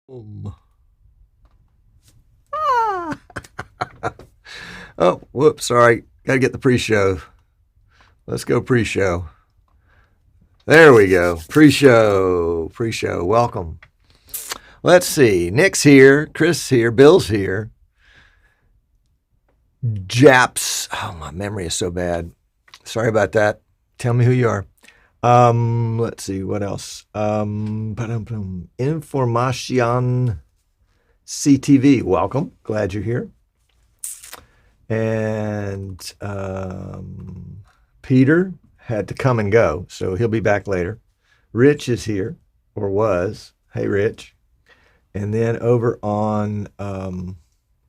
Boom. Ah. Oh, whoops, sorry. Got to get the pre-show. Let's go pre-show. There we go. Pre-show. Pre-show. Welcome. Let's see. Nick's here. Chris here. Bill's here. Japs. Oh, my memory is so bad. Sorry about that. Tell me who you are. Let's see. What else? Information CTV. Welcome. Glad you're here. And Peter had to come and go, so he'll be back later. Rich is here, or was. Hey, Rich. And then over on,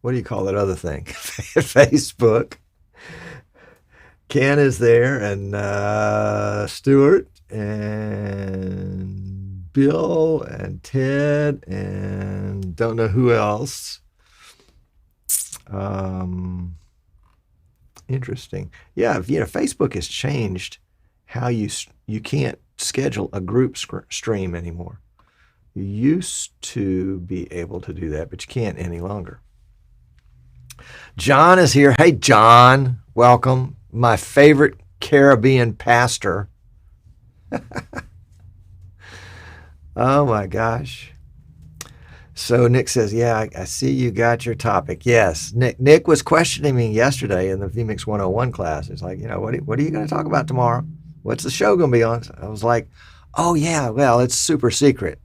what do you call that other thing? Facebook. Ken is there, and Stuart, and Bill, and Ted, and don't know who else. Interesting. Yeah, Facebook has changed how you can't schedule a group stream anymore. You used to be able to do that, but you can't any longer. John is here. Hey, John, welcome. My favorite Caribbean pastor. Oh my gosh. So Nick says, yeah, I see you got your topic. Yes, Nick was questioning me yesterday in the vMix 101 class. It's like, what are you going to talk about tomorrow? What's the show going to be on? I was like, oh yeah, well, it's super secret.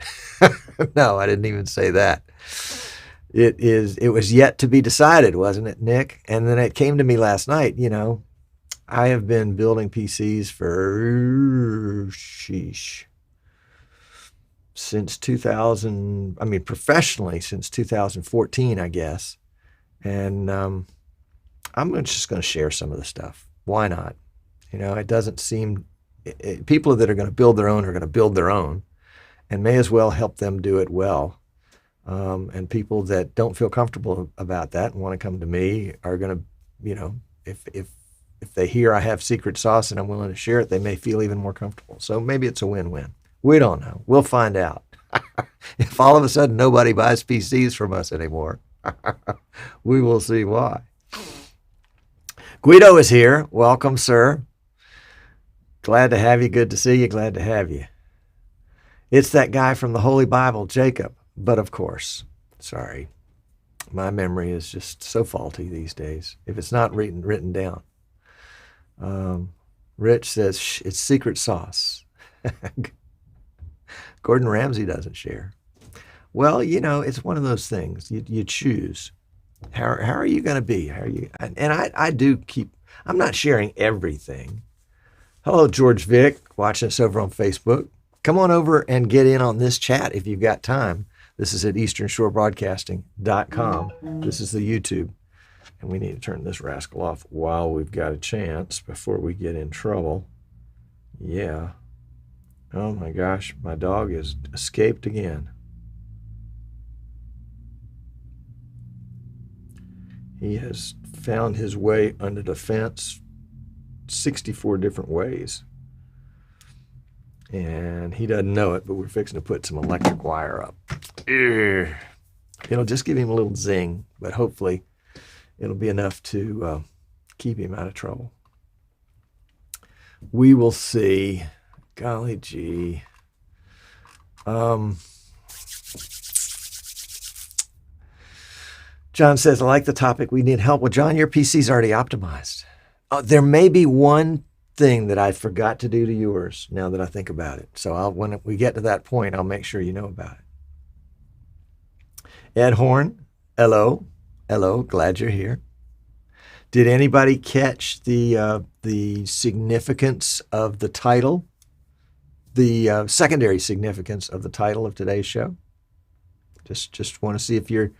No, I didn't even say that. It was yet to be decided, wasn't it, Nick? And then it came to me last night, I have been building PCs for, since 2000, professionally since 2014, I guess. And I'm just going to share some of the stuff. Why not? It doesn't seem, people that are going to build their own are going to build their own, and may as well help them do it well. And people that don't feel comfortable about that and want to come to me are going to, if they hear I have secret sauce and I'm willing to share it, they may feel even more comfortable. So maybe it's a win-win. We don't know. We'll find out. If all of a sudden nobody buys PCs from us anymore, we will see why. Guido is here. Welcome, sir. Glad to have you. Good to see you. Glad to have you. It's that guy from the Holy Bible, Jacob. But of course, sorry, my memory is just so faulty these days if it's not written down. Rich says it's secret sauce. Gordon Ramsay doesn't share. Well, it's one of those things. You choose. How are you going to be? How are you? And I do keep. I'm not sharing everything. Hello, George Vic, watching us over on Facebook. Come on over and get in on this chat if you've got time. This is at easternshorebroadcasting.com. This is the YouTube. And we need to turn this rascal off while we've got a chance before we get in trouble. Yeah. Oh my gosh, my dog has escaped again. He has found his way under the fence 64 different ways. And he doesn't know it, but we're fixing to put some electric wire up. It'll just give him a little zing, but hopefully it'll be enough to keep him out of trouble. We will see. Golly gee. John says, I like the topic. We need help. Well, John, your PC's already optimized. There may be one thing that I forgot to do to yours now that I think about it. So when we get to that point, I'll make sure you know about it. Ed Horn, hello. Hello, glad you're here. Did anybody catch the significance of the title? The secondary significance of the title of today's show? Just want to see if you're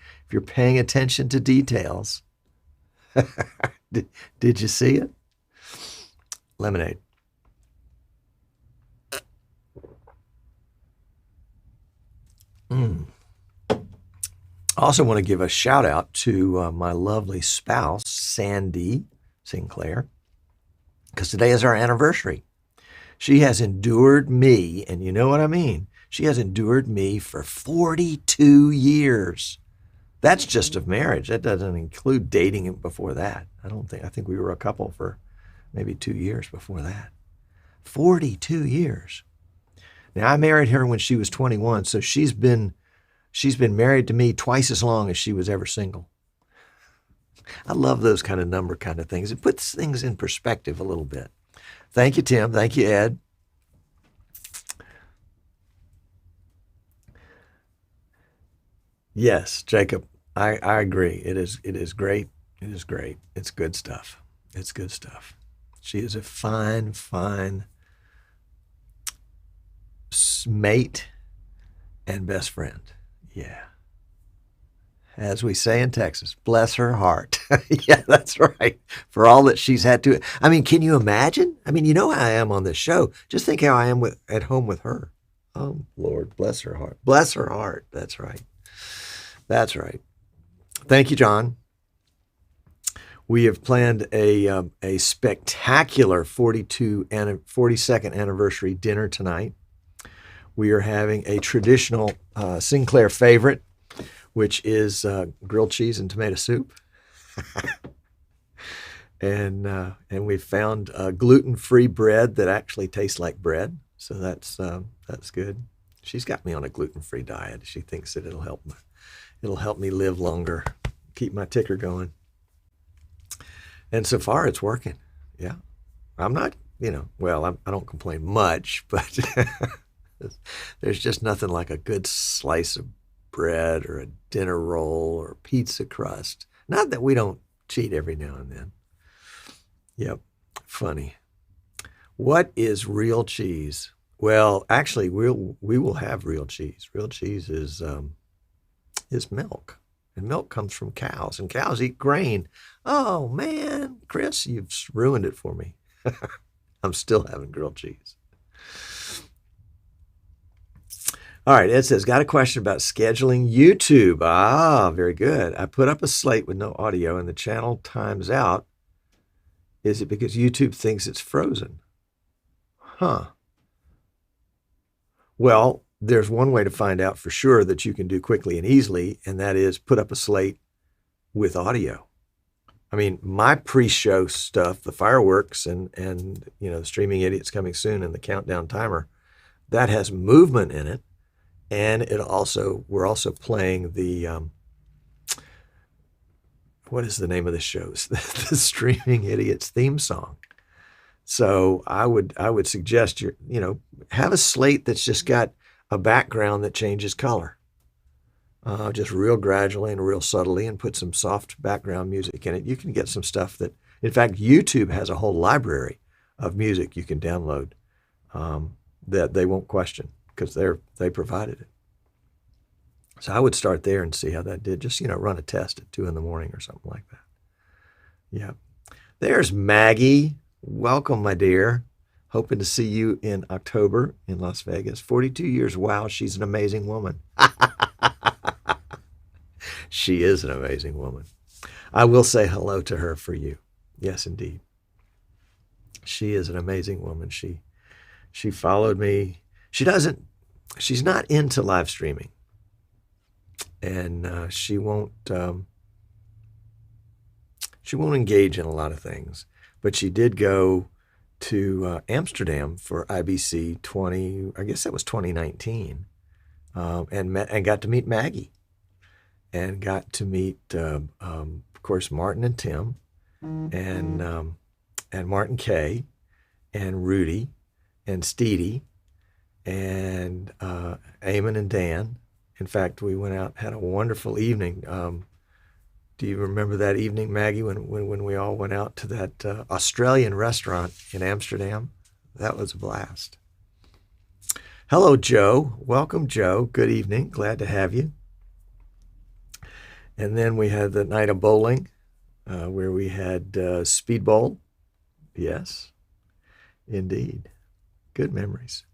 paying attention to details. Did you see it? Lemonade. I also want to give a shout out to my lovely spouse, Sandy Sinclair, because today is our anniversary. She has endured me, and you know what I mean. She has endured me for 42 years. That's just of marriage. That doesn't include dating before that. I think we were a couple for maybe 2 years before that. 42 years. Now, I married her when she was 21, so she's been married to me twice as long as she was ever single. I love those kind of things. It puts things in perspective a little bit. Thank you, Tim. Thank you, Ed. Yes, Jacob, I agree. It is great. It is great. It's good stuff. It's good stuff. She is a fine, fine mate and best friend. Yeah. As we say in Texas, bless her heart. Yeah, that's right. For all that she's had to. I mean, can you imagine? I mean, you know how I am on this show. Just think how I am at home with her. Oh, Lord, bless her heart. Bless her heart. That's right. That's right. Thank you, John. We have planned a spectacular 42nd anniversary dinner tonight. We are having a traditional Sinclair favorite, which is grilled cheese and tomato soup. and we found gluten-free bread that actually tastes like bread. So that's good. She's got me on a gluten-free diet. She thinks that it'll help me live longer, keep my ticker going. And so far it's working. Yeah. I'm not, I don't complain much, but there's just nothing like a good slice of bread or a dinner roll or pizza crust. Not that we don't cheat every now and then. Yep. Funny. What is real cheese? Well, actually, we will have real cheese. Real cheese is milk, and milk comes from cows, and cows eat grain. Oh man, Chris, you've ruined it for me. I'm still having grilled cheese. All right, Ed says, got a question about scheduling YouTube. Ah, very good. I put up a slate with no audio and the channel times out. Is it because YouTube thinks it's frozen? Huh. Well, there's one way to find out for sure that you can do quickly and easily, and that is put up a slate with audio. I mean, my pre-show stuff, the fireworks and the Streaming Idiots Coming Soon and the countdown timer, that has movement in it. And we're also playing the, what is the name of the show? The Streaming Idiots theme song. So I would suggest have a slate that's just got a background that changes color, just real gradually and real subtly, and put some soft background music in it. You can get some stuff that, in fact, YouTube has a whole library of music you can download that they won't question, because they provided it. So I would start there and see how that did. Just, run a test at 2 a.m. or something like that. Yeah. There's Maggie. Welcome, my dear. Hoping to see you in October in Las Vegas. 42 years. Wow, she's an amazing woman. She is an amazing woman. I will say hello to her for you. Yes, indeed. She is an amazing woman. She followed me. She's not into live streaming. And she won't engage in a lot of things. But she did go to Amsterdam for IBC 2019, and got to meet Maggie, and got to meet, of course, Martin and Tim, and Martin K, and Rudy, and Steedy, and Eamon and Dan. In fact, we went out, had a wonderful evening. Do you remember that evening, Maggie, when we all went out to that Australian restaurant in Amsterdam? That was a blast. Hello, Joe. Welcome, Joe. Good evening. Glad to have you. And then we had the night of bowling, where we had speed bowl. Yes, indeed. Good memories.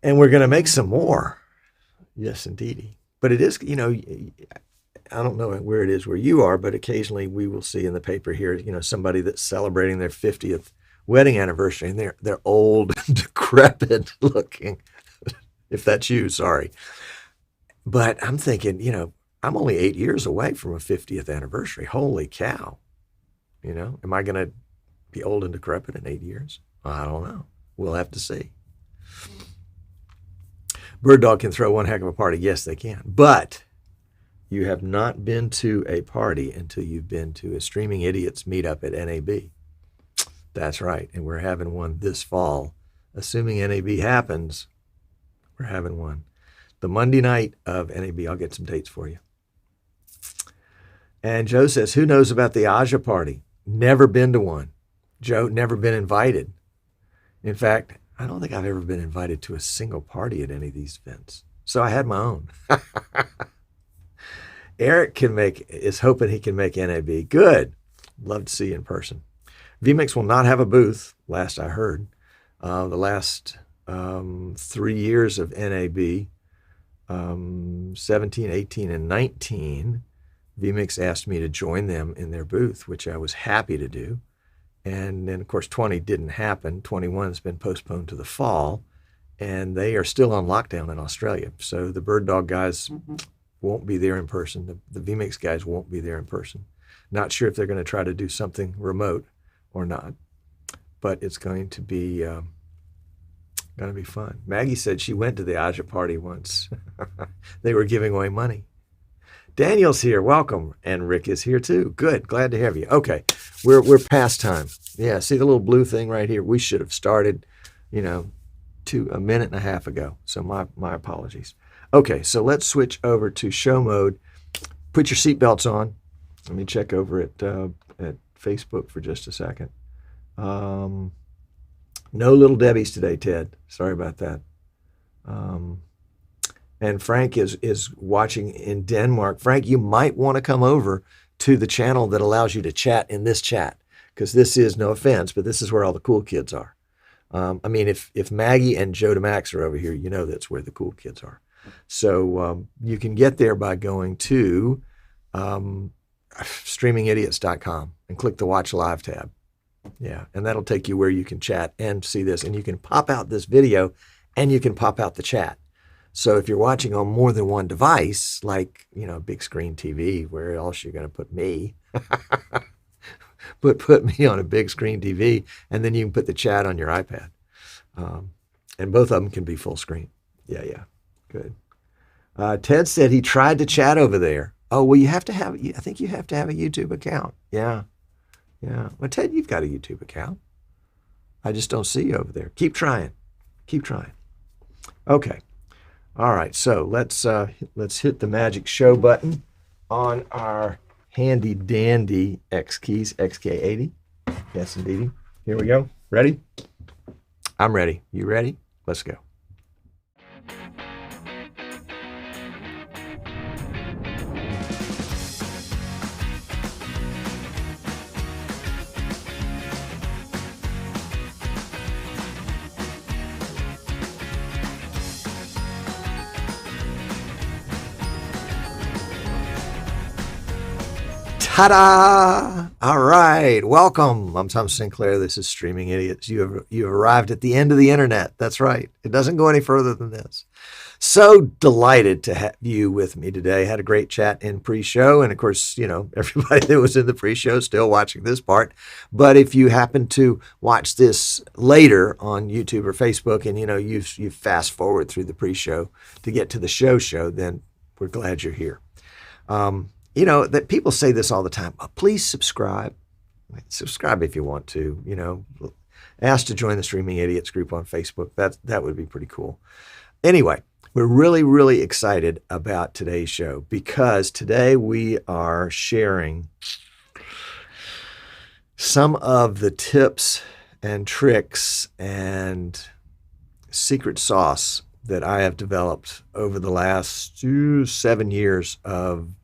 And we're going to make some more. Yes, indeed. But it is, I don't know where it is where you are, but occasionally we will see in the paper here, somebody that's celebrating their 50th wedding anniversary, and they're old and decrepit looking. if that's you, sorry. But I'm thinking, I'm only 8 years away from a 50th anniversary. Holy cow. Am I going to be old and decrepit in 8 years? I don't know. We'll have to see. Bird Dog can throw one heck of a party. Yes, they can. But you have not been to a party until you've been to a Streaming Idiots meetup at NAB. That's right. And we're having one this fall. Assuming NAB happens, we're having one. The Monday night of NAB. I'll get some dates for you. And Joe says, who knows about the Aja party? Never been to one. Joe, never been invited. In fact, I don't think I've ever been invited to a single party at any of these events. So I had my own. Eric is hoping he can make NAB. Good. Love to see you in person. vMix will not have a booth, last I heard. The last 3 years of NAB, 17, 18, and 19, vMix asked me to join them in their booth, which I was happy to do. And then, of course, 20 didn't happen. 21 has been postponed to the fall, and they are still on lockdown in Australia. So the Bird Dog guys won't be there in person. The vMix guys won't be there in person. Not sure if they're going to try to do something remote or not, but it's going to be fun. Maggie said she went to the Aja party once. They were giving away money. Daniel's here. Welcome. And Rick is here too. Good. Glad to have you. Okay. We're past time. Yeah. See the little blue thing right here? We should have started, a minute and a half ago. So my apologies. Okay. So let's switch over to show mode. Put your seatbelts on. Let me check over at Facebook for just a second. No little Debbies today, Ted. Sorry about that. And Frank is watching in Denmark. Frank, you might want to come over to the channel that allows you to chat in this chat, because this is, no offense, but this is where all the cool kids are. If Maggie and Joe DeMax are over here, that's where the cool kids are. So you can get there by going to streamingidiots.com and click the Watch Live tab. Yeah, and that'll take you where you can chat and see this. And you can pop out this video and you can pop out the chat. So if you're watching on more than one device, like, big screen TV, where else you're going to put me? Put me on a big screen TV, and then you can put the chat on your iPad. And both of them can be full screen. Yeah. Good. Ted said he tried to chat over there. Oh, well, I think you have to have a YouTube account. Yeah. Well, Ted, you've got a YouTube account. I just don't see you over there. Keep trying. Okay. All right. So let's hit the magic show button on our handy dandy X keys, XK80. Yes, indeed. Here we go. Ready? I'm ready. You ready? Let's go. Ta-da! All right, welcome. I'm Tom Sinclair. This is Streaming Idiots. You have arrived at the end of the internet. That's right. It doesn't go any further than this. So delighted to have you with me today. Had a great chat in pre-show, and of course, everybody that was in the pre-show is still watching this part. But if you happen to watch this later on YouTube or Facebook, and you fast forward through the pre-show to get to the show, then we're glad you're here. That people say this all the time. Oh, please subscribe. Subscribe if you want to. Ask to join the Streaming Idiots group on Facebook. That would be pretty cool. Anyway, we're really, really excited about today's show because today we are sharing some of the tips and tricks and secret sauce that I have developed over the last 7 years of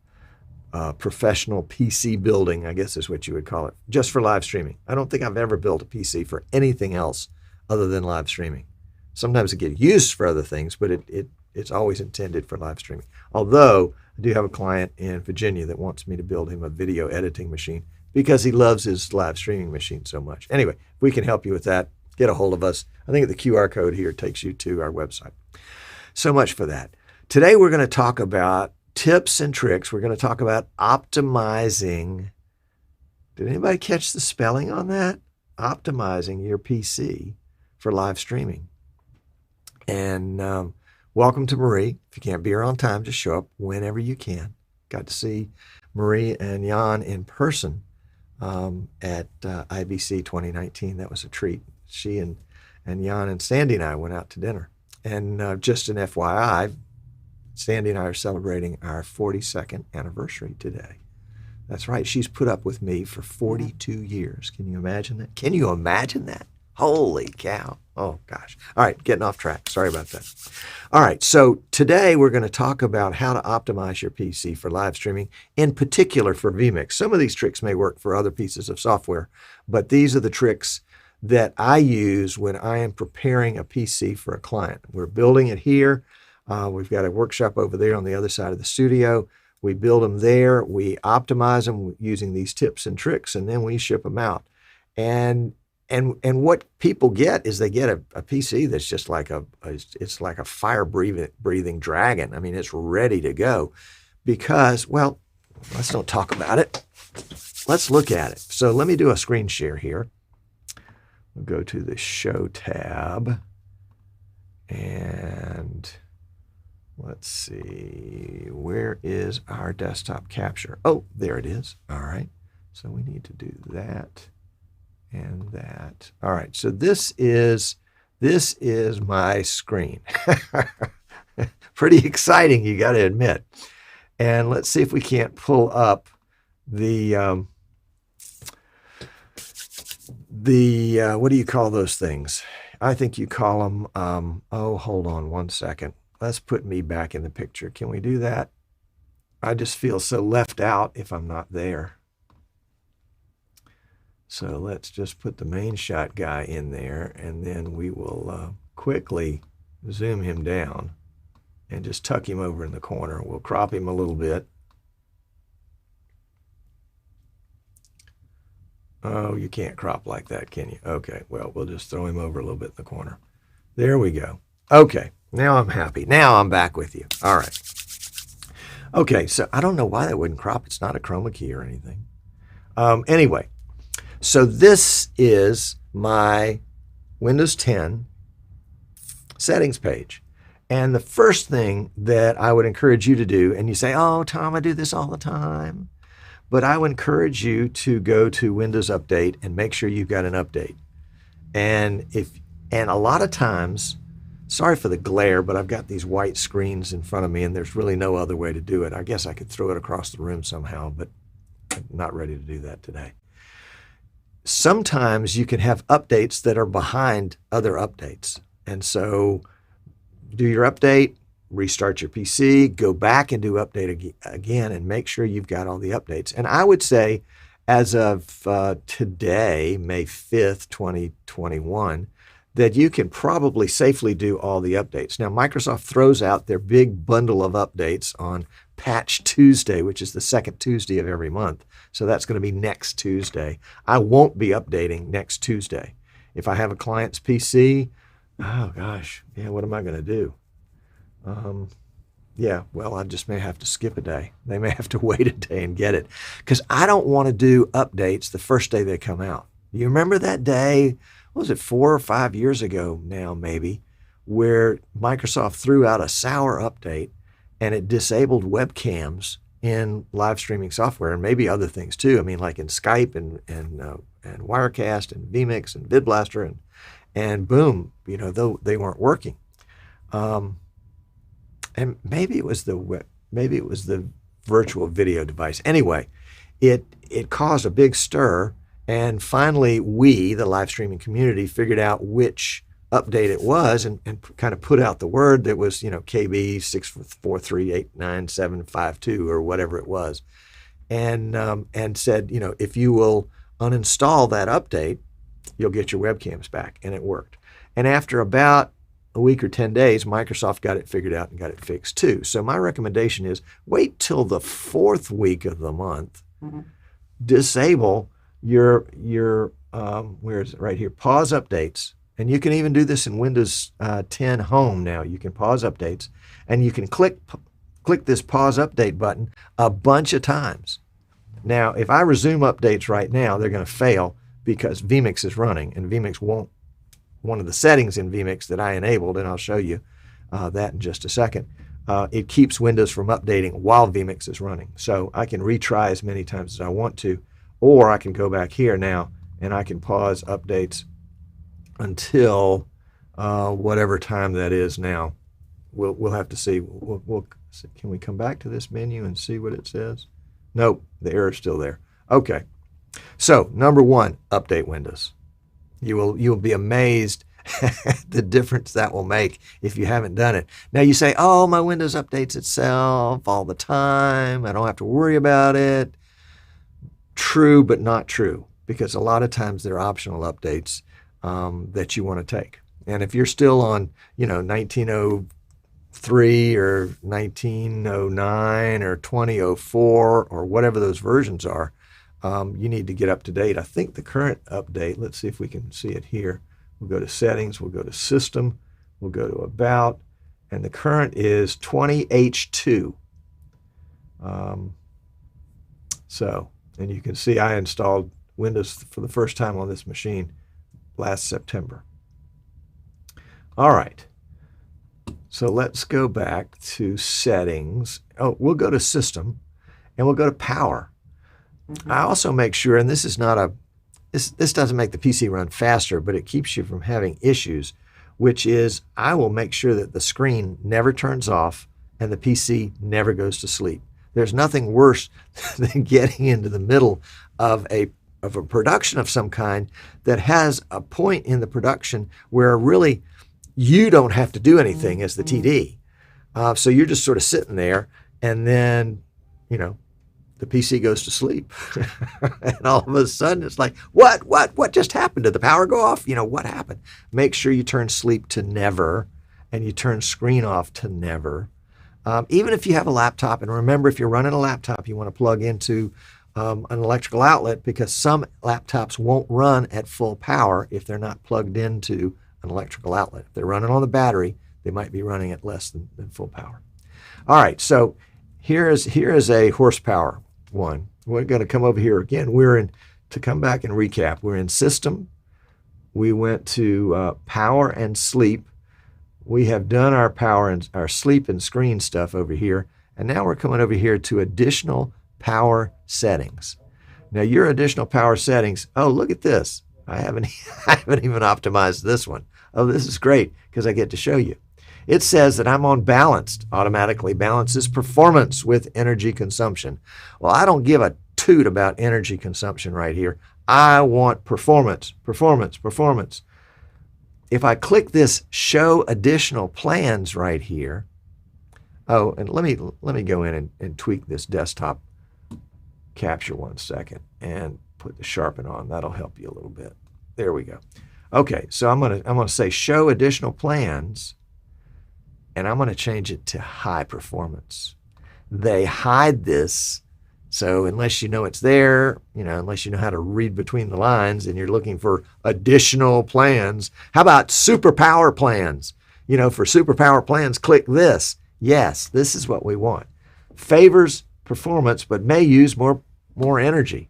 professional PC building, I guess is what you would call it, just for live streaming. I don't think I've ever built a PC for anything else other than live streaming. Sometimes it gets used for other things, but it's always intended for live streaming. Although I do have a client in Virginia that wants me to build him a video editing machine because he loves his live streaming machine so much. Anyway, if we can help you with that, get a hold of us. I think the QR code here takes you to our website. So much for that. Today we're going to talk about tips and tricks. We're going to talk about optimizing. Did anybody catch the spelling on that? Optimizing your PC for live streaming. And welcome to Marie. If you can't be here on time, just show up whenever you can. Got to see Marie and Jan in person at IBC 2019. That was a treat. She and Jan and Sandy and I went out to dinner. And just an FYI, Sandy and I are celebrating our 42nd anniversary today. That's right. She's put up with me for 42 years. Can you imagine that? Can you imagine that? Holy cow. Oh, gosh. All right, getting off track. Sorry about that. All right, so today we're going to talk about how to optimize your PC for live streaming, in particular for vMix. Some of these tricks may work for other pieces of software, but these are the tricks that I use when I am preparing a PC for a client. We're building it here. We've got a workshop over there on the other side of the studio. We build them there. We optimize them using these tips and tricks, and then we ship them out. And what people get is they get a PC that's just like it's like a fire breathing dragon. I mean, it's ready to go because, well, let's don't talk about it. Let's look at it. So let me do a screen share here. We'll go to the Show tab and let's see, where is our desktop capture? Oh, there it is. All right. So we need to do that and that. All right. So this is my screen. Pretty exciting, you got to admit. And let's see if we can't pull up the what do you call those things? I think you call them, oh, hold on one second. Let's put me back in the picture. Can we do that? I just feel so left out if I'm not there. So let's just put the main shot guy in there, and then we will quickly zoom him down and just tuck him over in the corner. We'll crop him a little bit. Oh, you can't crop like that, can you? Okay, well, we'll just throw him over a little bit in the corner. There we go. Okay, now I'm happy. Now I'm back with you. All right. Okay, so I don't know why that wouldn't crop. It's not a chroma key or anything. Anyway, so this is my Windows 10 settings page. And the first thing that I would encourage you to do, and you say, oh, Tom, I do this all the time. But I would encourage you to go to Windows Update and make sure you've got an update. And a lot of times, sorry for the glare, but I've got these white screens in front of me and there's really no other way to do it. I guess I could throw it across the room somehow, but I'm not ready to do that today. Sometimes you can have updates that are behind other updates. And so do your update, restart your PC, go back and do update again, and make sure you've got all the updates. And I would say as of today, May 5th, 2021, that you can probably safely do all the updates. Now, Microsoft throws out their big bundle of updates on Patch Tuesday, which is the second Tuesday of every month. So that's going to be next Tuesday. I won't be updating next Tuesday. If I have a client's PC, oh gosh, yeah, what am I going to do? Yeah, well, I just may have to skip a day. They may have to wait a day and get it because I don't want to do updates the first day they come out. You remember that day, what was it, 4 or 5 years ago now maybe, where Microsoft threw out a sour update and it disabled webcams in live streaming software and maybe other things too. I mean, like in Skype and Wirecast and vMix and VidBlaster and boom, you know, though they weren't working. And maybe it was the virtual video device. Anyway, it caused a big stir, and finally we, the live streaming community, figured out which update it was and kind of put out the word that was, you know, KB 643895752 or whatever it was, and said, you know, if you will uninstall that update, you'll get your webcams back, and it worked. And after about a week or 10 days, Microsoft got it figured out and got it fixed too. So my recommendation is wait till the 4th week of the month, disable your where is it, right here, pause updates And you can even do this in Windows 10 Home now. You can pause updates, and you can click this pause update button a bunch of times. Now, if I resume updates right now, they're going to fail because vMix is running, and vMix won't. One of the settings in vMix that I enabled, and I'll show you that in just a second, it keeps Windows from updating while vMix is running. So I can retry as many times as I want to, or I can go back here now and I can pause updates until whatever time that is now. We'll have to see. We'll see. Can we come back to this menu and see what it says? Nope, the error's still there. Okay. So number one, update Windows. You will be amazed at the difference that will make if you haven't done it. Now you say, oh, my Windows updates itself all the time. I don't have to worry about it. True, but not true, because a lot of times they're optional updates that you want to take. And if you're still on, 1903 or 1909 or 2004 or whatever those versions are, you need to get up to date. I think the current update, let's see if we can see it here. We'll go to Settings, we'll go to System, we'll go to About, and the current is 20H2. And you can see I installed Windows for the first time on this machine last September. All right. So let's go back to Settings. Oh, we'll go to System, and we'll go to Power. I also make sure, and this is not this doesn't make the PC run faster, but it keeps you from having issues, which is I will make sure that the screen never turns off and the PC never goes to sleep. There's nothing worse than getting into the middle of a production of some kind that has a point in the production where really you don't have to do anything as the TD. So you're just sort of sitting there, and then, the PC goes to sleep. And all of a sudden it's like, what just happened? Did the power go off? What happened? Make sure you turn sleep to never, and you turn screen off to never. Even if you have a laptop, and remember, if you're running a laptop, you want to plug into an electrical outlet, because some laptops won't run at full power if they're not plugged into an electrical outlet. If they're running on the battery, they might be running at less than full power. All right, so here is a horsepower one. We're going to come over here again. To come back and recap, we're in System. We went to Power and Sleep. We have done our power and our sleep and screen stuff over here. And now we're coming over here to Additional Power Settings. Now your additional power settings, oh, look at this. I haven't even optimized this one. Oh, this is great because I get to show you. It says that I'm on balanced, automatically balances performance with energy consumption. Well, I don't give a toot about energy consumption right here. I want performance, performance, performance. If I click this Show Additional Plans right here, oh, and let me go in and tweak this desktop capture 1 second and put the sharpen on. That'll help you a little bit. There we go. Okay, so I'm gonna say Show Additional Plans, and I'm going to change it to high performance. They hide this, so unless you know it's there, unless you know how to read between the lines and you're looking for additional plans, how about super power plans? For super power plans, click this. Yes, this is what we want. Favors performance, but may use more energy.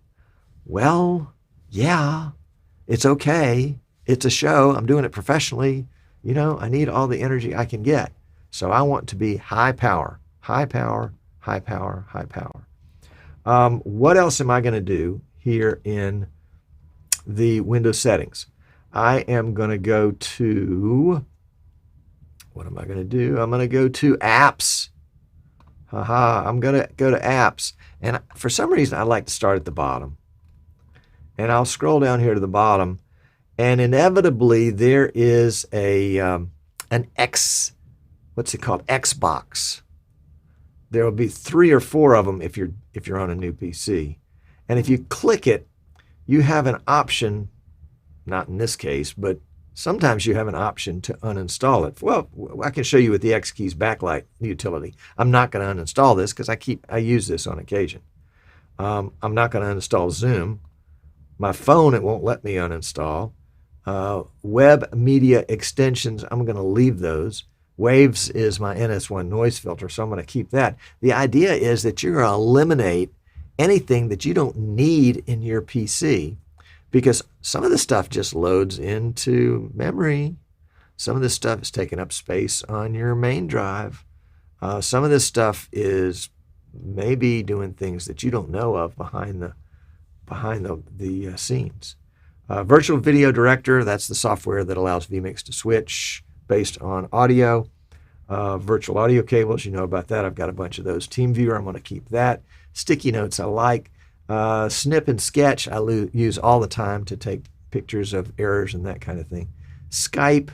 Well, yeah, it's okay. It's a show. I'm doing it professionally. I need all the energy I can get. So I want to be high power, high power, high power, high power. What else am I going to do here in the Windows settings? I am going to go to, what am I going to do? I'm going to go to Apps. I'm going to go to Apps. And for some reason, I like to start at the bottom. And I'll scroll down here to the bottom. And inevitably, there is an Xbox. There will be 3 or 4 of them if you're on a new PC. And if you click it, you have an option, not in this case, but sometimes you have an option to uninstall it. Well, I can show you with the X keys backlight utility. I'm not going to uninstall this because I use this on occasion. I'm not going to uninstall Zoom. My phone, it won't let me uninstall. Web media extensions, I'm going to leave those. Waves is my NS1 noise filter, so I'm going to keep that. The idea is that you're going to eliminate anything that you don't need in your PC, because some of the stuff just loads into memory. Some of this stuff is taking up space on your main drive. Some of this stuff is maybe doing things that you don't know of behind the scenes. Virtual Video Director, that's the software that allows vMix to switch based on audio. Virtual audio cables, you know about that. I've got a bunch of those. TeamViewer, I'm going to keep that. Sticky notes I like. Snip and Sketch I use all the time to take pictures of errors and that kind of thing. Skype,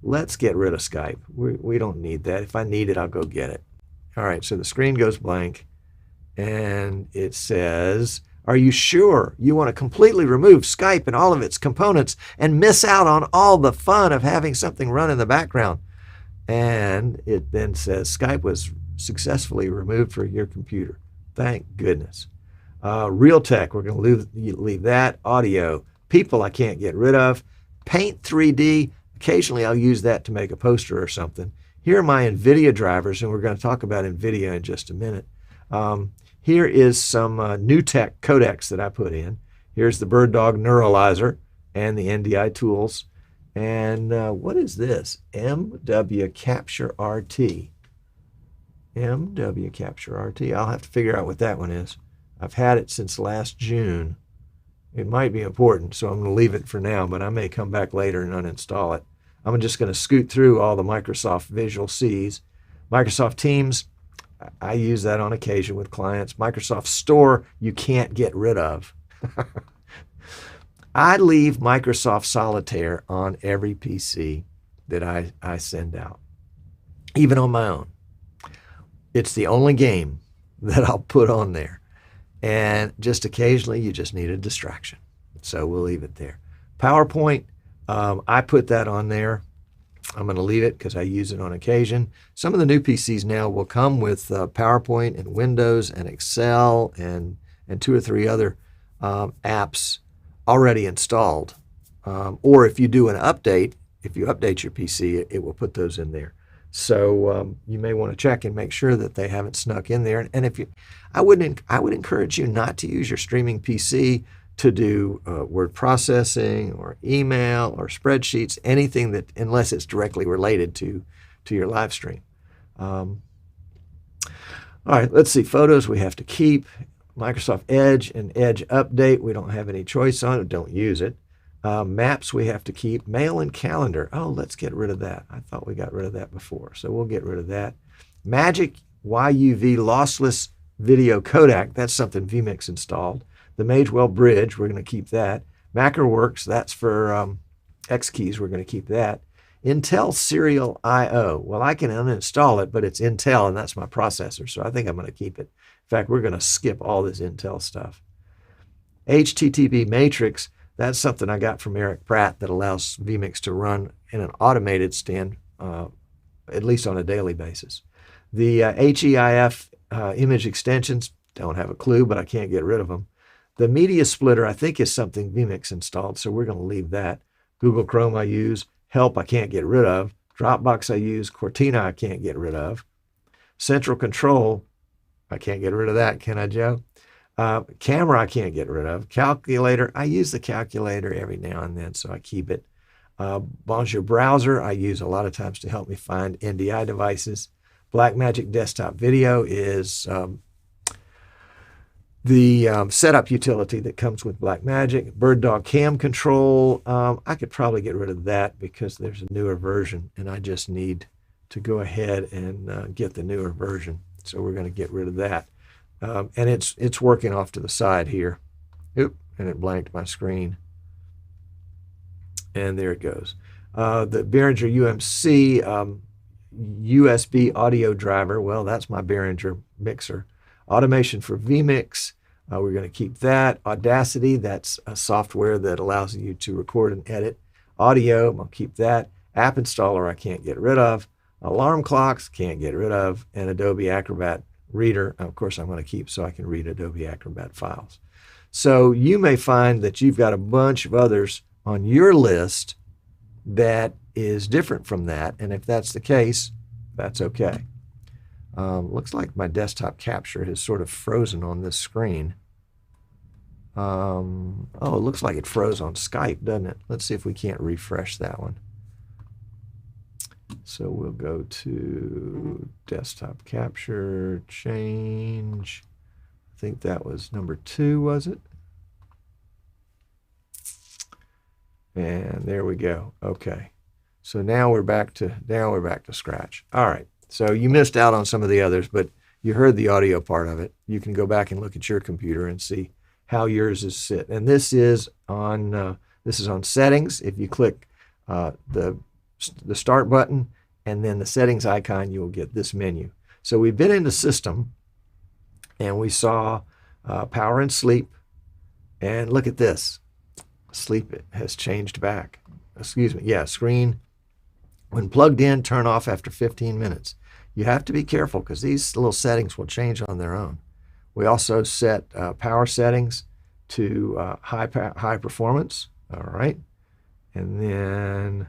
let's get rid of Skype. We don't need that. If I need it, I'll go get it. All right, so the screen goes blank, and it says, are you sure you want to completely remove Skype and all of its components and miss out on all the fun of having something run in the background? And it then says, Skype was successfully removed from your computer. Thank goodness. Realtek, we're going to leave that. Audio. People I can't get rid of. Paint 3D, occasionally I'll use that to make a poster or something. Here are my Nvidia drivers, and we're going to talk about Nvidia in just a minute. Here is some new tech codecs that I put in. Here's the BirdDog Neuralizer and the NDI tools. And what is this? MW Capture RT. MW Capture RT. I'll have to figure out what that one is. I've had it since last June. It might be important, so I'm going to leave it for now, but I may come back later and uninstall it. I'm just going to scoot through all the Microsoft Visual Cs. Microsoft Teams, I use that on occasion with clients. Microsoft Store, you can't get rid of. I leave Microsoft Solitaire on every PC that I send out, even on my own. It's the only game that I'll put on there. And just occasionally, you just need a distraction. So we'll leave it there. PowerPoint, I put that on there. I'm going to leave it because I use it on occasion. Some of the new PCs now will come with PowerPoint and Windows and Excel and 2 or 3 other apps already installed. Or if you do an update, if you update your PC, it will put those in there. So you may want to check and make sure that they haven't snuck in there. And if you, I would encourage you not to use your streaming PC to do word processing or email or spreadsheets, anything that, unless it's directly related to your live stream. All right, let's see. Photos we have to keep. Microsoft Edge and Edge Update, we don't have any choice on it. Don't use it. Maps we have to keep. Mail and calendar. Oh, let's get rid of that. I thought we got rid of that before, so we'll get rid of that. Magic YUV lossless video codec. That's something vMix installed. The Magewell Bridge, we're going to keep that. MacroWorks, that's for X keys. We're going to keep that. Intel Serial I/O. Well, I can uninstall it, but it's Intel, and that's my processor, so I think I'm going to keep it. In fact, we're going to skip all this Intel stuff. HTTP Matrix, that's something I got from Eric Pratt that allows vMix to run in an automated stand, at least on a daily basis. The HEIF image extensions, don't have a clue, but I can't get rid of them. The Media Splitter, I think, is something vMix installed, so we're going to leave that. Google Chrome I use. Help I can't get rid of. Dropbox I use. Cortina I can't get rid of. Central Control, I can't get rid of that, can I, Joe? Camera I can't get rid of. Calculator, I use the calculator every now and then, so I keep it. Bonjour Browser, I use a lot of times to help me find NDI devices. Blackmagic Desktop Video is the setup utility that comes with Blackmagic. BirdDog Cam Control, I could probably get rid of that because there's a newer version, and I just need to go ahead and get the newer version. So we're going to get rid of that. And it's working off to the side here. Oop, and it blanked my screen. And there it goes. The Behringer UMC USB audio driver, well, that's my Behringer mixer. Automation for vMix, we're going to keep that. Audacity, that's a software that allows you to record and edit audio. I'll keep that. App Installer, I can't get rid of. Alarm clocks, can't get rid of. And Adobe Acrobat Reader, of course, I'm going to keep so I can read Adobe Acrobat files. So you may find that you've got a bunch of others on your list that is different from that. And if that's the case, that's okay. Looks like my desktop capture has sort of frozen on this screen. Oh, it looks like it froze on Skype, doesn't it? Let's see if we can't refresh that one. So we'll go to desktop capture, change. I think that was number 2, was it? And there we go. Okay. So now we're back to scratch. All right. So you missed out on some of the others, but you heard the audio part of it. You can go back and look at your computer and see how yours is set. And this is on settings. If you click the start button and then the settings icon, you will get this menu. So we've been into system and we saw power and sleep. And look at this. Sleep has changed back. Excuse me. Yeah, screen. When plugged in, turn off after 15 minutes. You have to be careful because these little settings will change on their own. We also set power settings to high performance. All right. And then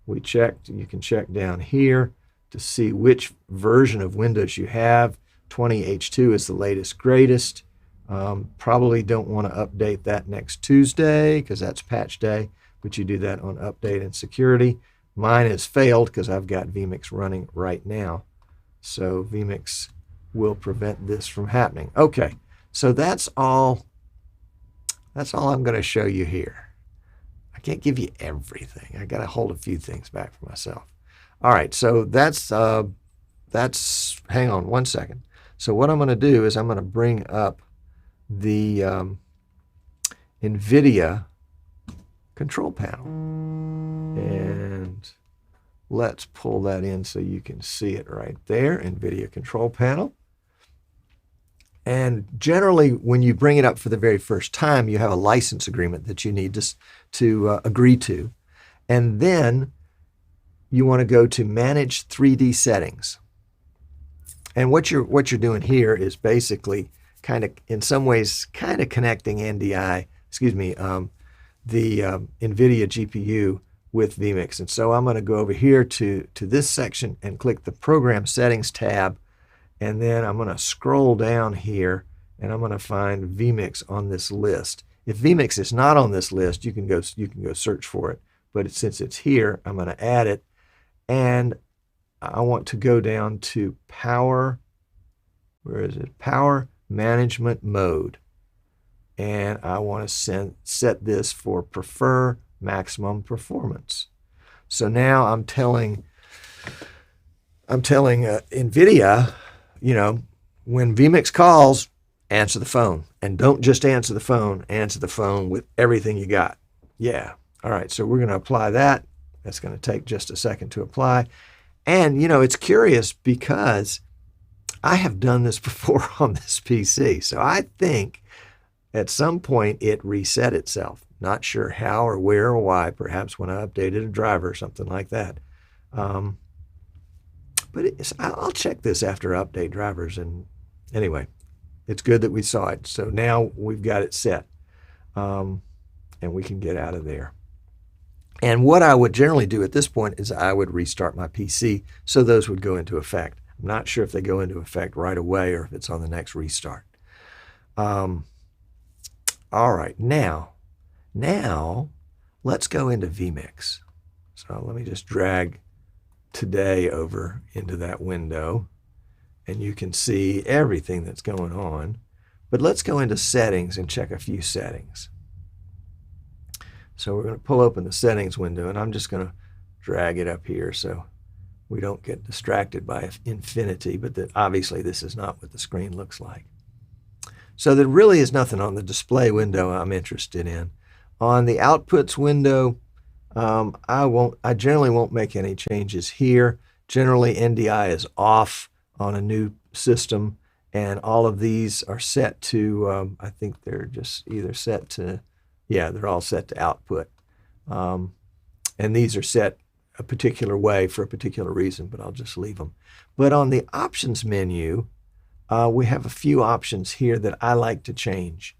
we checked, you can check down here to see which version of Windows you have. 20H2 is the latest, greatest. Probably don't want to update that next Tuesday because that's patch day, but you do that on update and security. Mine has failed because I've got vMix running right now. So vMix will prevent this from happening. Okay, so that's all I'm going to show you here. I can't give you everything. I got to hold a few things back for myself. All right, so that's hang on one second. So what I'm going to do is I'm going to bring up the Nvidia control panel. And let's pull that in so you can see it right there, Nvidia control panel. And generally, when you bring it up for the very first time, you have a license agreement that you need to agree to. And then you want to go to Manage 3D Settings. And what you're doing here is basically kind of, in some ways, kind of connecting the NVIDIA GPU with vMix. And so I'm going to go over here to this section and click the Program Settings tab. And then I'm going to scroll down here and I'm going to find vMix on this list. If vMix is not on this list, you can go search for it. But since it's here, I'm going to add it. And I want to go down to Power. Where is it? Power Management Mode. And I want to set this for Prefer Maximum Performance. So now I'm telling NVIDIA, when vMix calls, answer the phone. And don't just answer the phone with everything you got. Yeah. All right. So we're going to apply that. That's going to take just a second to apply. And, it's curious because I have done this before on this PC. So I think at some point it reset itself. Not sure how or where or why, perhaps when I updated a driver or something like that. But I'll check this after I update drivers. And anyway, it's good that we saw it. So now we've got it set. And we can get out of there. And what I would generally do at this point is I would restart my PC so those would go into effect. I'm not sure if they go into effect right away or if it's on the next restart. All right, now let's go into vMix. So let me just drag today over into that window and you can see everything that's going on. But let's go into settings and check a few settings. So we're going to pull open the settings window and I'm just going to drag it up here so we don't get distracted by infinity, but obviously this is not what the screen looks like. So there really is nothing on the display window I'm interested in. On the outputs window, I generally won't make any changes here. Generally, NDI is off on a new system, and all of these are set to, I think they're just either set to, yeah, they're all set to output. And these are set a particular way for a particular reason, but I'll just leave them. But on the options menu, we have a few options here that I like to change.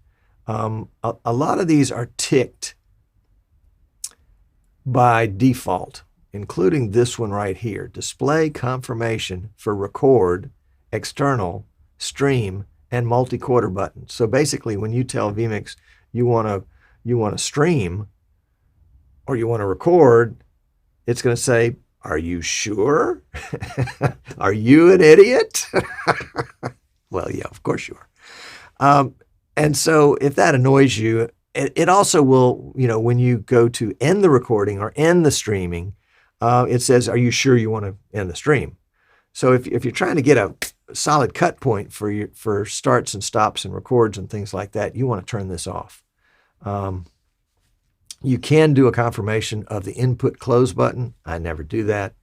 A lot of these are ticked by default, including this one right here, display confirmation for record, external, stream, and multi-quarter buttons. So basically, when you tell vMix you want to stream or you want to record, it's going to say, "Are you sure? Are you an idiot?" Well, yeah, of course you are. And so if that annoys you, it also will, when you go to end the recording or end the streaming, it says, "Are you sure you want to end the stream?" So if you're trying to get a solid cut point for starts and stops and records and things like that, you want to turn this off. You can do a confirmation of the input close button. I never do that.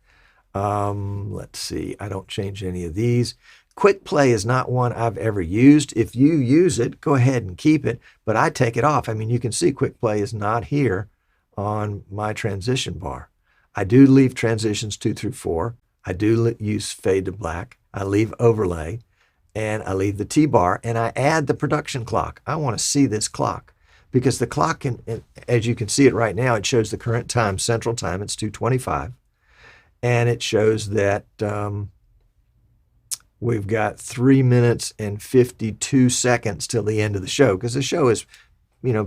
Let's see. I don't change any of these. Quick play is not one I've ever used. If you use it, go ahead and keep it, but I take it off. I mean, you can see quick play is not here on my transition bar. I do leave transitions 2 through 4. I do use fade to black. I leave overlay, and I leave the T-bar, and I add the production clock. I want to see this clock because the clock, as you can see it right now, it shows the current time, Central Time. It's 2:25, and it shows that we've got 3 minutes and 52 seconds till the end of the show, because the show is,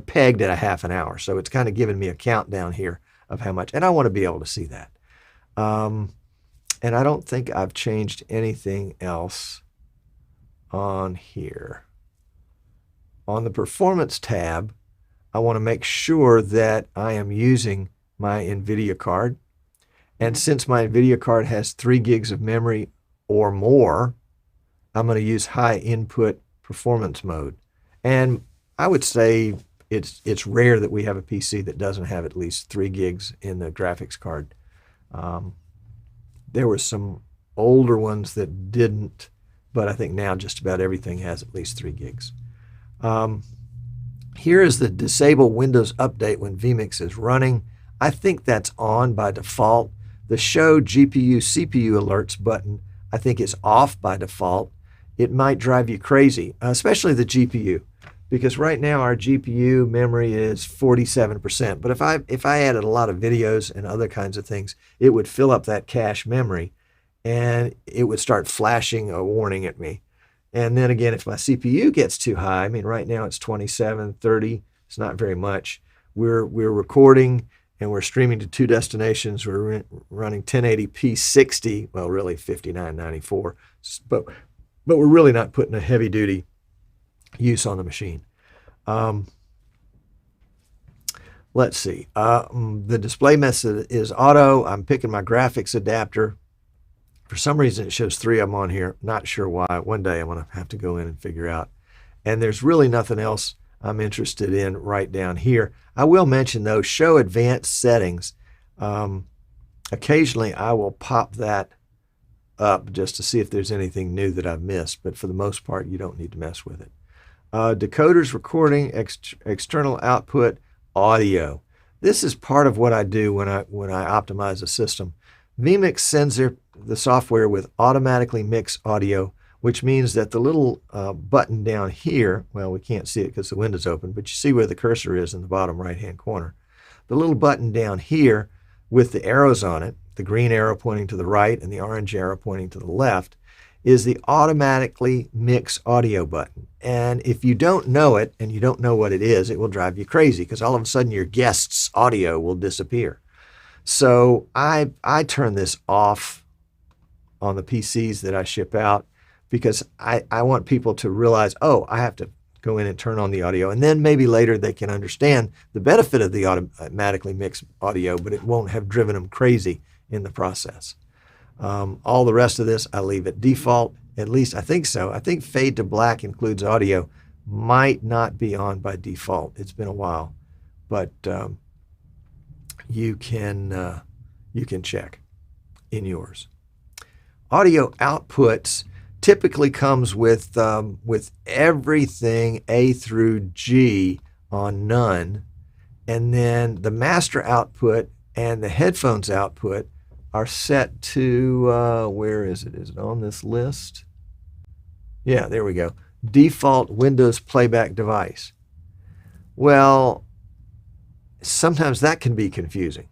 pegged at a half an hour. So it's kind of giving me a countdown here of how much, and I want to be able to see that. And I don't think I've changed anything else on here. On the Performance tab, I want to make sure that I am using my Nvidia card. And since my Nvidia card has 3 gigs of memory or more, I'm going to use high input performance mode. And I would say it's rare that we have a PC that doesn't have at least 3 gigs in the graphics card. There were some older ones that didn't, but I think now just about everything has at least 3 gigs. Here is the disable Windows update when vMix is running. I think that's on by default. The show GPU CPU alerts button, I think, is off by default. It might drive you crazy, especially the GPU, because right now our GPU memory is 47%. But if I added a lot of videos and other kinds of things, it would fill up that cache memory and it would start flashing a warning at me. And then again, if my CPU gets too high, I mean, right now it's 27, 30, it's not very much. We're recording and we're streaming to 2 destinations. We're running 1080p 60, well, really 5994, but we're really not putting a heavy duty use on the machine. Let's see. The display method is auto. I'm picking my graphics adapter. For some reason, it shows 3 of them on here. Not sure why. One day I'm going to have to go in and figure out. And there's really nothing else I'm interested in right down here. I will mention, though, show advanced settings. Occasionally, I will pop that up just to see if there's anything new that I've missed. But for the most part, you don't need to mess with it. Decoders, recording, external output, audio. This is part of what I do when I optimize a system. vMix sends the software with automatically mix audio, which means that the little button down here, well, we can't see it because the window's open, but you see where the cursor is in the bottom right-hand corner. The little button down here with the arrows on it, the green arrow pointing to the right and the orange arrow pointing to the left, is the automatically mix audio button. And if you don't know it and you don't know what it is, it will drive you crazy because all of a sudden your guest's audio will disappear. So I turn this off on the PCs that I ship out because I want people to realize, oh, I have to go in and turn on the audio. And then maybe later they can understand the benefit of the automatically mixed audio, but it won't have driven them crazy in the process. All the rest of this, I leave at default. At least I think so. I think fade to black includes audio. Might not be on by default. It's been a while, but you can check in yours. Audio outputs typically comes with everything A through G on none, and then the master output and the headphones output are set to, where is it? Is it on this list? Yeah, there we go. Default Windows playback device. Well, sometimes that can be confusing.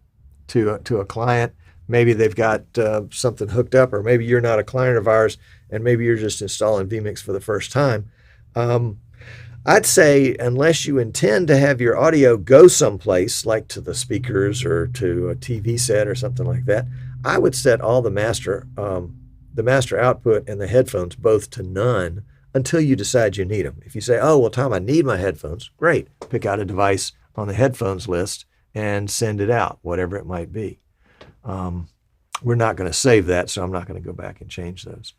to a client. Maybe they've got something hooked up, or maybe you're not a client of ours, and maybe you're just installing vMix for the first time. I'd say unless you intend to have your audio go someplace, like to the speakers or to a TV set or something like that, I would set all the master output and the headphones both to none until you decide you need them. If you say, oh, well, Tom, I need my headphones, great. Pick out a device on the headphones list and send it out, whatever it might be. We're not going to save that, so I'm not going to go back and change those.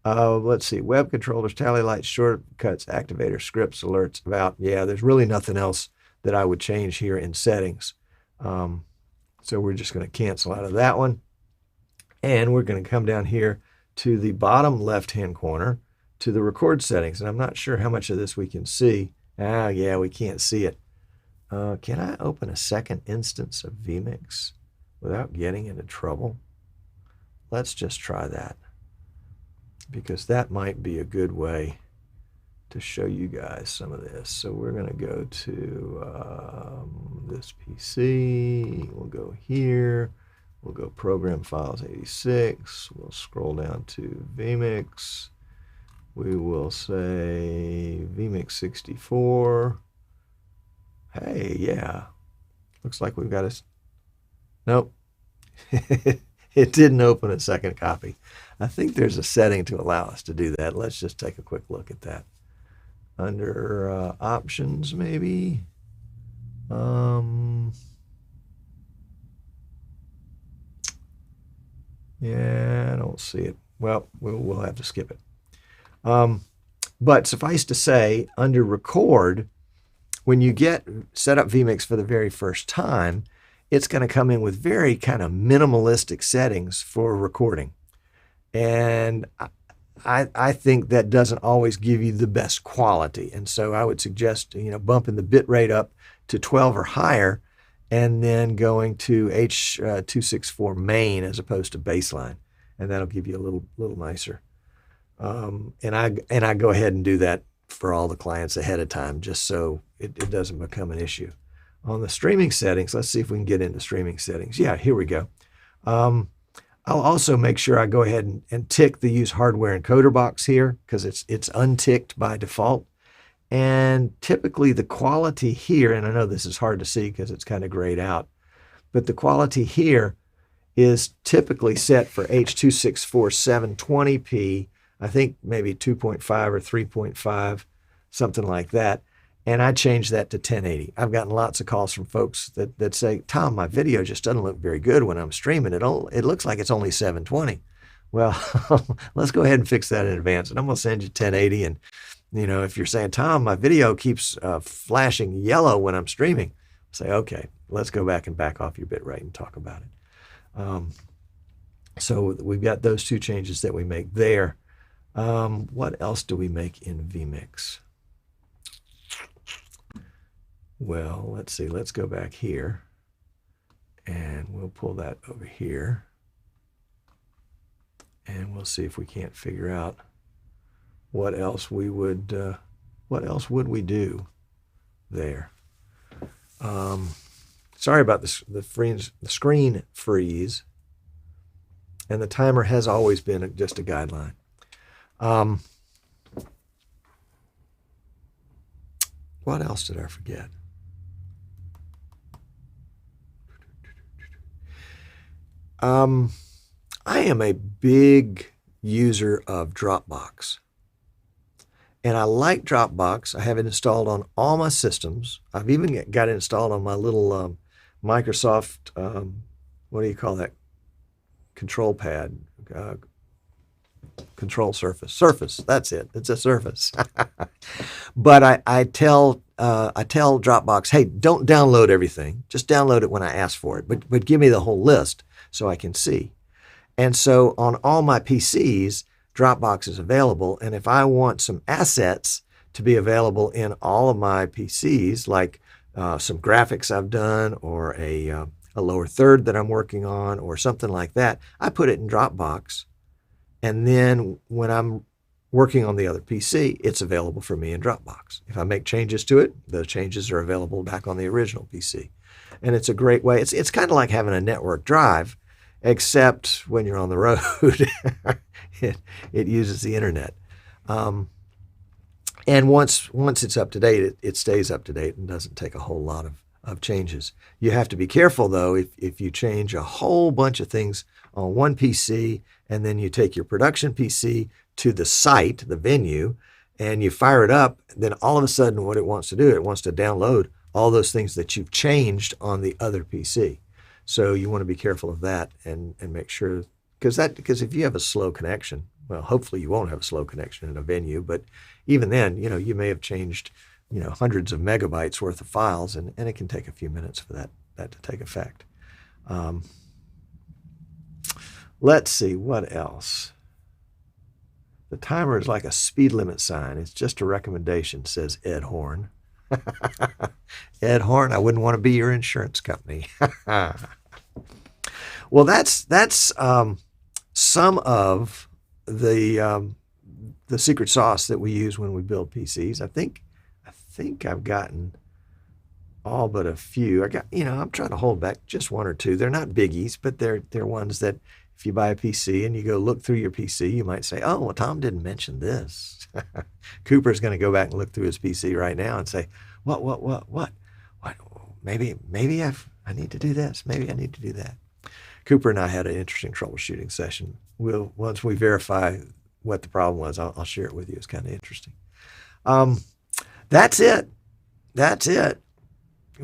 Let's see, web controllers, tally lights, shortcuts, activators, scripts, alerts, about. Yeah, there's really nothing else that I would change here in settings. So we're just going to cancel out of that one. And we're going to come down here to the bottom left-hand corner to the record settings. And I'm not sure how much of this we can see. Yeah, we can't see it. Can I open a second instance of vMix without getting into trouble? Let's just try that, because that might be a good way to show you guys some of this. So we're going to go to this PC. We'll go here. We'll go Program Files 86. We'll scroll down to vMix. We will say vMix 64. Hey, yeah. Looks like we've got a... Nope. It didn't open a second copy. I think there's a setting to allow us to do that. Let's just take a quick look at that. Under options, maybe. Yeah, I don't see it. Well, we'll have to skip it. But suffice to say, under record, when you get set up vMix for the very first time, it's going to come in with very kind of minimalistic settings for recording. And I think that doesn't always give you the best quality. And so I would suggest, bumping the bit rate up to 12 or higher, and then going to H.264 main as opposed to baseline. And that'll give you a little nicer. And I go ahead and do that for all the clients ahead of time, just so it doesn't become an issue. On the streaming settings, let's see if we can get into streaming settings. Yeah, here we go. I'll also make sure I go ahead and tick the use hardware encoder box here, because it's unticked by default. And typically the quality here, and I know this is hard to see because it's kind of grayed out, but the quality here is typically set for H.264 720p, I think maybe 2.5 or 3.5, something like that. And I changed that to 1080. I've gotten lots of calls from folks that say, Tom, my video just doesn't look very good when I'm streaming. It looks like it's only 720. Well, let's go ahead and fix that in advance. And I'm going to send you 1080. And, if you're saying, Tom, my video keeps flashing yellow when I'm streaming, say, okay, let's go back and back off your bit rate and talk about it. So we've got those two changes that we make there. What else do we make in vMix? Well, let's see. Let's go back here, and we'll pull that over here, and we'll see if we can't figure out what else we would. What else would we do there? Sorry about the screen freeze, and the timer has always been just a guideline. What else did I forget? I am a big user of Dropbox. And I like Dropbox. I have it installed on all my systems. I've even got it installed on my little Microsoft, what do you call that? Control pad. Control Surface. Surface, that's it. It's a Surface. But I tell Dropbox, hey, don't download everything. Just download it when I ask for it. But give me the whole list so I can see. And so on all my PCs, Dropbox is available. And if I want some assets to be available in all of my PCs, like some graphics I've done, or a lower third that I'm working on, or something like that, I put it in Dropbox. And then when I'm working on the other PC, it's available for me in Dropbox. If I make changes to it, those changes are available back on the original PC. And it's a great way. It's kind of like having a network drive, except when you're on the road, it uses the internet. And once it's up to date, it stays up to date and doesn't take a whole lot of changes. You have to be careful, though, if you change a whole bunch of things on one PC and then you take your production PC to the site, the venue, and you fire it up, then all of a sudden what it wants to do, it wants to download all those things that you've changed on the other PC. So you want to be careful of that and make sure, because if you have a slow connection, well, hopefully you won't have a slow connection in a venue, but even then, you may have changed, hundreds of megabytes worth of files, and it can take a few minutes for that to take effect. Let's see, what else? The timer is like a speed limit sign. It's just a recommendation, says Ed Horn. Ed Horn, I wouldn't want to be your insurance company. Well, that's some of the secret sauce that we use when we build PCs. I think I've gotten all but a few. I'm trying to hold back just one or two. They're not biggies, but they're ones that if you buy a PC and you go look through your PC, you might say, oh, well, Tom didn't mention this. Cooper's going to go back and look through his PC right now and say, what? Maybe I need to do this. Maybe I need to do that. Cooper and I had an interesting troubleshooting session. Once we verify what the problem was, I'll share it with you. It's kind of interesting. That's it. We're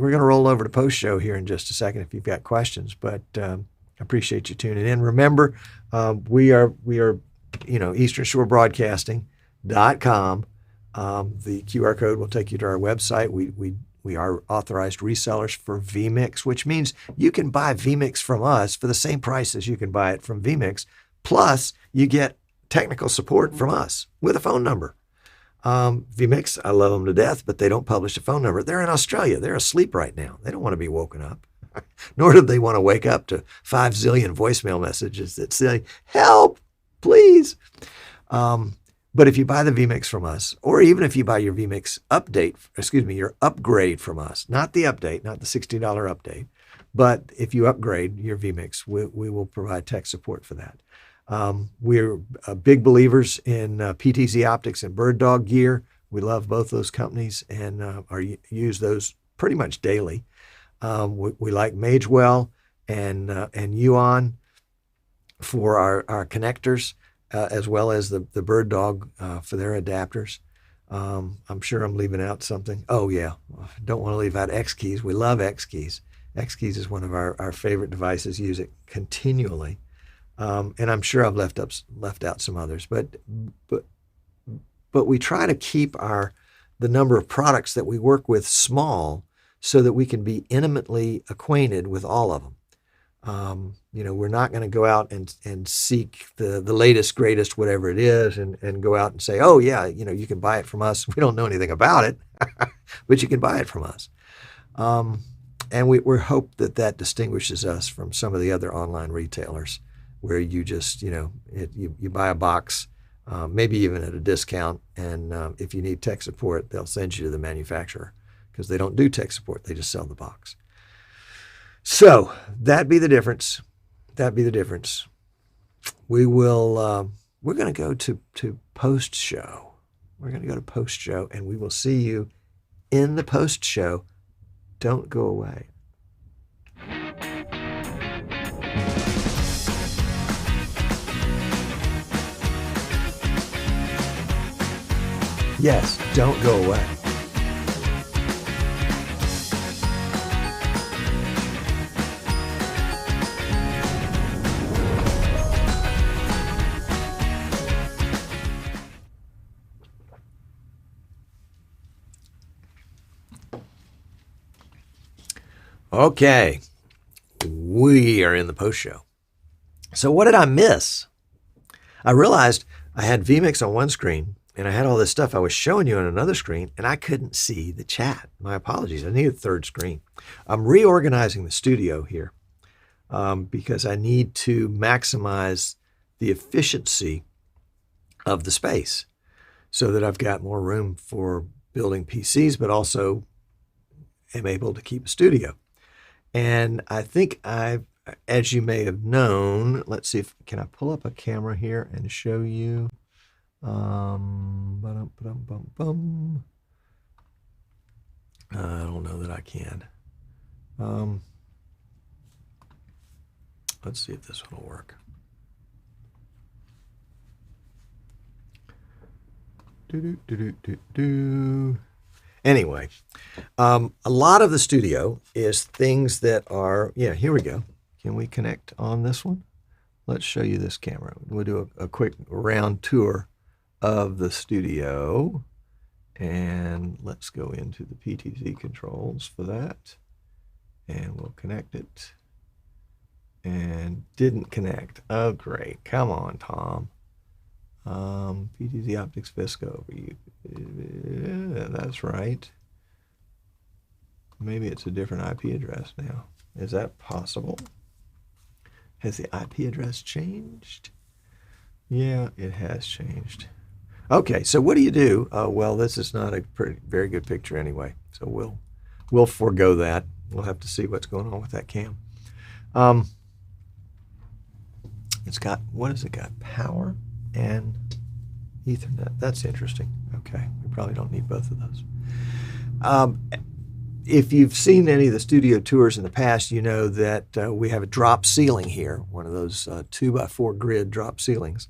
going to roll over to post-show here in just a second if you've got questions, but I appreciate you tuning in. Remember, we are easternshorebroadcasting.com. The QR code will take you to our website. We are authorized resellers for vMix, which means you can buy vMix from us for the same price as you can buy it from vMix. Plus, you get technical support from us with a phone number. vMix, I love them to death, but they don't publish a phone number. They're in Australia. They're asleep right now. They don't want to be woken up. Nor do they want to wake up to 5 zillion voicemail messages that say, help, please. But if you buy the vMix from us, or even if you buy your your upgrade from us, not the update, not the $60 update, but if you upgrade your vMix, we will provide tech support for that. We're big believers in PTZ Optics and Bird Dog gear. We love both those companies and use those pretty much daily. We like Magewell and Uon for our connectors, as well as the Bird Dog for their adapters. I'm sure I'm leaving out something. Oh, yeah. Don't want to leave out X-Keys. We love X-Keys. X-Keys is one of our favorite devices. Use it continually. And I'm sure I've left out some others. But we try to keep the number of products that we work with small so that we can be intimately acquainted with all of them. We're not going to go out and seek the latest, greatest, whatever it is, and go out and say, oh, yeah, you can buy it from us. We don't know anything about it, but you can buy it from us. And we hope that distinguishes us from some of the other online retailers where you just, you buy a box, maybe even at a discount, and if you need tech support, they'll send you to the manufacturer because they don't do tech support. They just sell the box. So that'd be the difference. We will, we're going to go to post-show. We're going to go to post-show, and we will see you in the post-show. Don't go away. Yes, don't go away. Okay, we are in the post-show. So what did I miss? I realized I had vMix on one screen, and I had all this stuff I was showing you on another screen, and I couldn't see the chat. My apologies. I need a third screen. I'm reorganizing the studio here because I need to maximize the efficiency of the space so that I've got more room for building PCs, but also am able to keep a studio. And I think as you may have known, let's see can I pull up a camera here and show you? I don't know that I can. Let's see if this one will work. Anyway, a lot of the studio is things that are, yeah, here we go. Can we connect on this one? Let's show you this camera. We'll do a quick round tour of the studio. And let's go into the PTZ controls for that. And we'll connect it. And didn't connect. Oh, great. Come on, Tom. PTZ Optics Visco. Yeah, that's right. Maybe it's a different IP address now. Is that possible? Has the IP address changed? Yeah, it has changed. Okay, so what do you do? Well, this is not a very good picture anyway, so we'll forego that. We'll have to see what's going on with that cam. It's got, what has it got? Power and Ethernet. That's interesting. Okay, we probably don't need both of those. If you've seen any of the studio tours in the past, you know that we have a drop ceiling here, one of those 2x4 grid drop ceilings.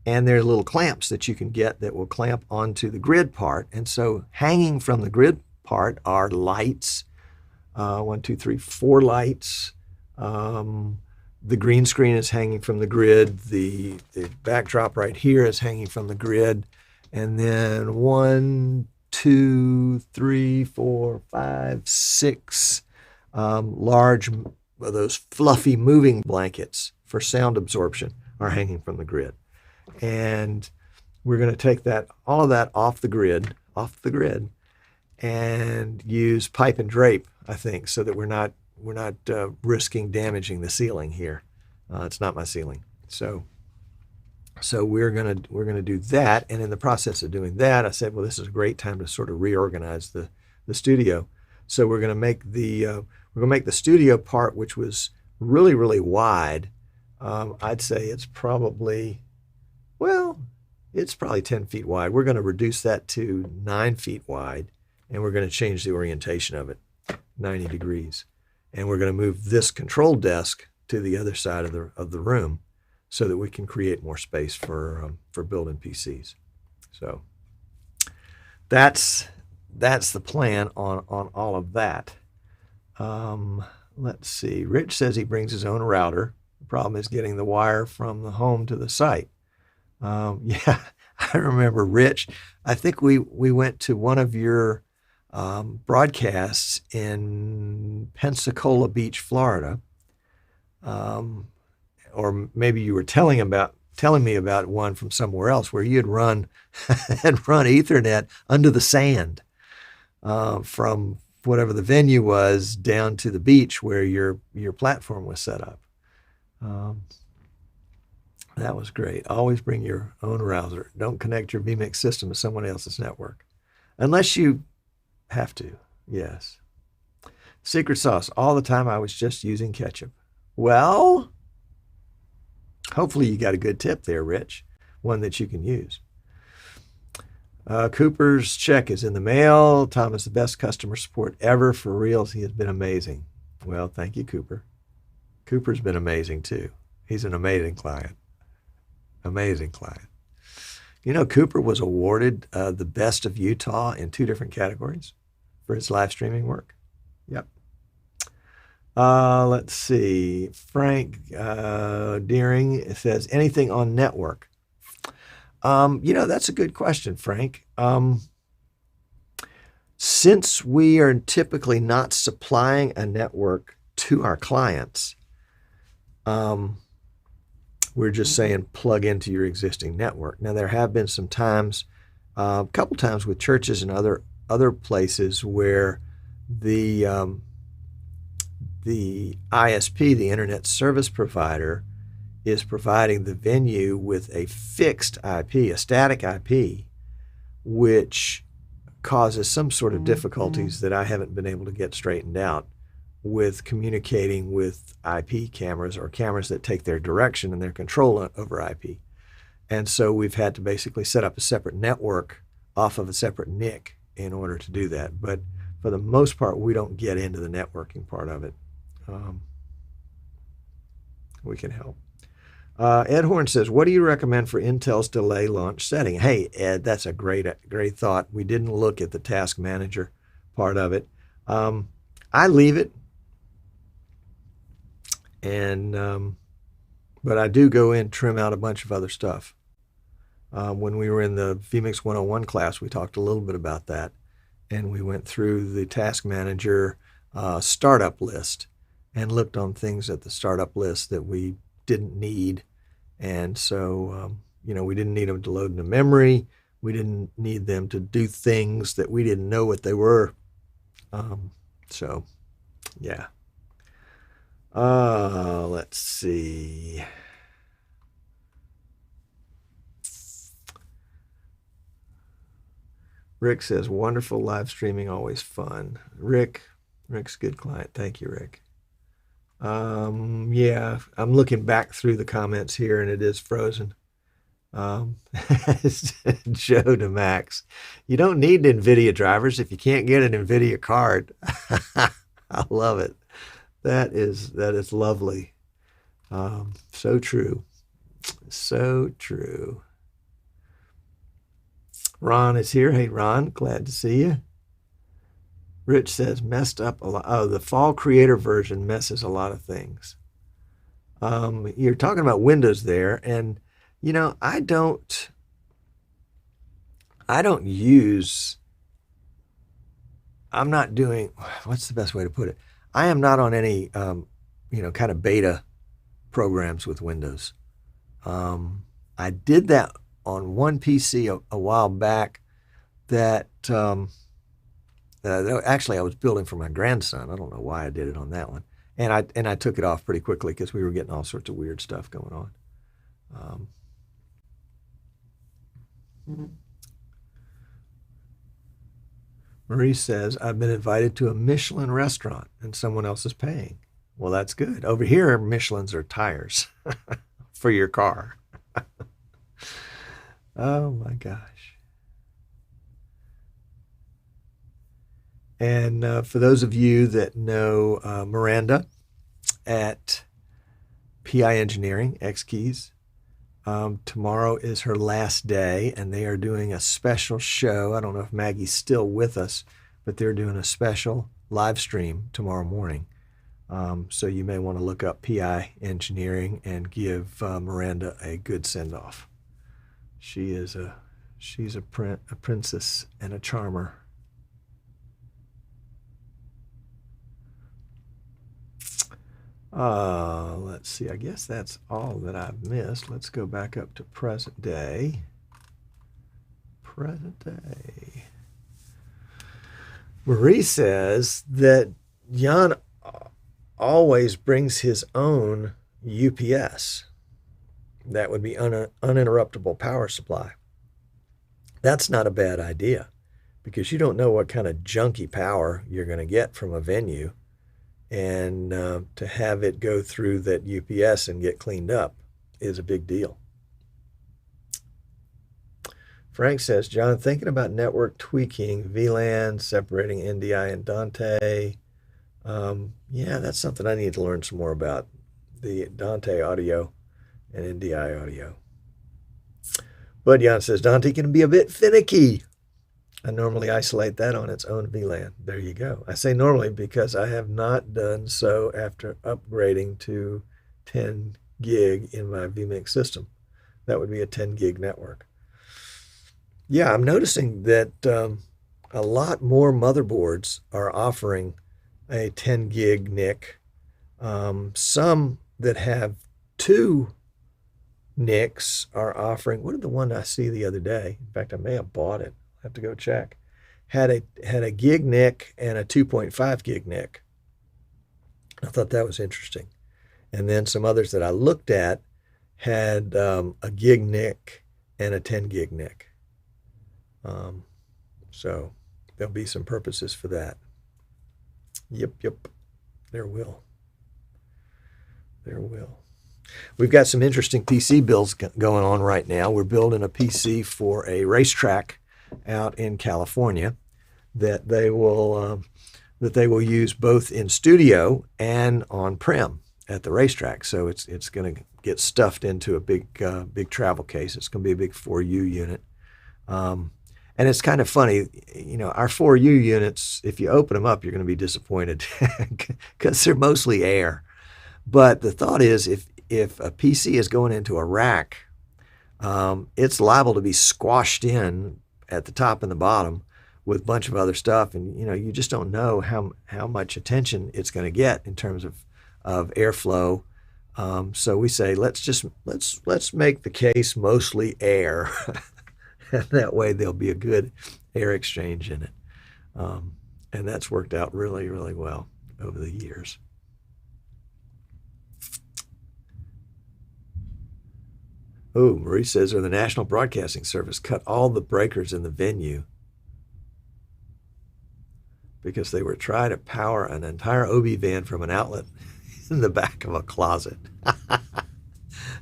And there are little clamps that you can get that will clamp onto the grid part. And so hanging from the grid part are lights, 1, 2, 3, 4 lights. The green screen is hanging from the grid. The backdrop right here is hanging from the grid. And then 1, 2, 3, 4, 5, 6 large, those fluffy moving blankets for sound absorption are hanging from the grid. And we're going to take all of that off the grid, and use pipe and drape, I think, so that we're not risking damaging the ceiling here. It's not my ceiling, so we're gonna do that. And in the process of doing that, I said, well, this is a great time to sort of reorganize the studio. So we're gonna make the studio part, which was really, really wide. I'd say it's probably 10 feet wide. We're going to reduce that to 9 feet wide, and we're going to change the orientation of it 90 degrees. And we're going to move this control desk to the other side of the room so that we can create more space for building PCs. So that's the plan on all of that. Let's see. Rich says he brings his own router. The problem is getting the wire from the home to the site. Yeah, I remember, Rich. I think we went to one of your broadcasts in Pensacola Beach, Florida, or maybe you were telling me about one from somewhere else where you had run Ethernet under the sand from whatever the venue was down to the beach where your platform was set up. That was great. Always bring your own router. Don't connect your vMix system to someone else's network. Unless you have to, yes. Secret sauce. All the time I was just using ketchup. Well, hopefully you got a good tip there, Rich. One that you can use. Cooper's check is in the mail. Tom is the best customer support ever. For reals, he has been amazing. Well, thank you, Cooper. Cooper's been amazing, too. He's an amazing client. Amazing client. You know, Cooper was awarded the best of Utah in 2 different categories for his live streaming work. Yep. Let's see. Frank Deering says, anything on network? You know, that's a good question, Frank. Since we are typically not supplying a network to our clients, we're just saying plug into your existing network. Now, there have been some times, a couple times with churches and other places where the ISP, the internet service provider, is providing the venue with a fixed IP, a static IP, which causes some sort of difficulties that I haven't been able to get straightened out with communicating with IP cameras or cameras that take their direction and their control over IP. And so we've had to basically set up a separate network off of a separate NIC in order to do that. But for the most part, we don't get into the networking part of it. We can help. Ed Horn says, what do you recommend for Intel's delay launch setting? Hey, Ed, that's a great thought. We didn't look at the task manager part of it. I leave it. And but I do go in, trim out a bunch of other stuff. When we were in the vMix 101 class, we talked a little bit about that. And we went through the task manager startup list and looked on things at the startup list that we didn't need. And so, we didn't need them to load into memory. We didn't need them to do things that we didn't know what they were. So, yeah. Let's see. Rick says, wonderful live streaming, always fun. Rick's a good client. Thank you, Rick. Yeah, I'm looking back through the comments here and it is frozen. Joe to Max, you don't need Nvidia drivers if you can't get an Nvidia card. I love it. That is lovely. So true. So true. Ron is here. Hey, Ron, glad to see you. Rich says, messed up a lot. Oh, the fall creator version messes a lot of things. You're talking about Windows there, and I don't use. I'm not doing. What's the best way to put it? I am not on any kind of beta programs with Windows. I did that on one PC a while back that actually I was building for my grandson. I don't know why I did it on that one. And I took it off pretty quickly because we were getting all sorts of weird stuff going on. Marie says, I've been invited to a Michelin restaurant and someone else is paying. Well, that's good. Over here, Michelins are tires for your car. Oh my gosh. And for those of you that know Miranda at PI Engineering, X Keys, tomorrow is her last day and they are doing a special show. I don't know if Maggie's still with us, but they're doing a special live stream tomorrow morning. So you may want to look up PI Engineering and give Miranda a good send-off. She's a princess and a charmer. Let's see. I guess that's all that I've missed. Let's go back up to present day. Present day. Marie says that Jan always brings his own UPS. That would be uninterruptible power supply. That's not a bad idea because you don't know what kind of junky power you're going to get from a venue. And to have it go through that UPS and get cleaned up is a big deal. Frank says, John, thinking about network tweaking, VLAN, separating NDI and Dante. Yeah, that's something I need to learn some more about, the Dante audio and NDI audio. But Jan says, Dante can be a bit finicky. I normally isolate that on its own VLAN. There you go. I say normally because I have not done so after upgrading to 10 gig in my vMix system. That would be a 10 gig network. Yeah, I'm noticing that a lot more motherboards are offering a 10 gig NIC. Some that have 2 NICs are offering, what did the one I see the other day? In fact, I may have bought it. I have to go check. Had a gig NIC and a 2.5 gig NIC. I thought that was interesting. And then some others that I looked at had a gig NIC and a 10 gig NIC. So there'll be some purposes for that. Yep. There will. There will. We've got some interesting PC builds going on right now. We're building a PC for a racetrack out in California that they will use both in studio and on-prem at the racetrack. So it's going to get stuffed into a big travel case. It's going to be a big 4U unit. And it's kind of funny, our 4U units, if you open them up, you're going to be disappointed because they're mostly air. But the thought is if a PC is going into a rack, it's liable to be squashed in at the top and the bottom with a bunch of other stuff. And, you just don't know how much attention it's going to get in terms of airflow. So we say, let's make the case mostly air. And that way there'll be a good air exchange in it. And that's worked out really, really well over the years. Oh, Marie says, or the National Broadcasting Service cut all the breakers in the venue because they were trying to power an entire OB van from an outlet in the back of a closet.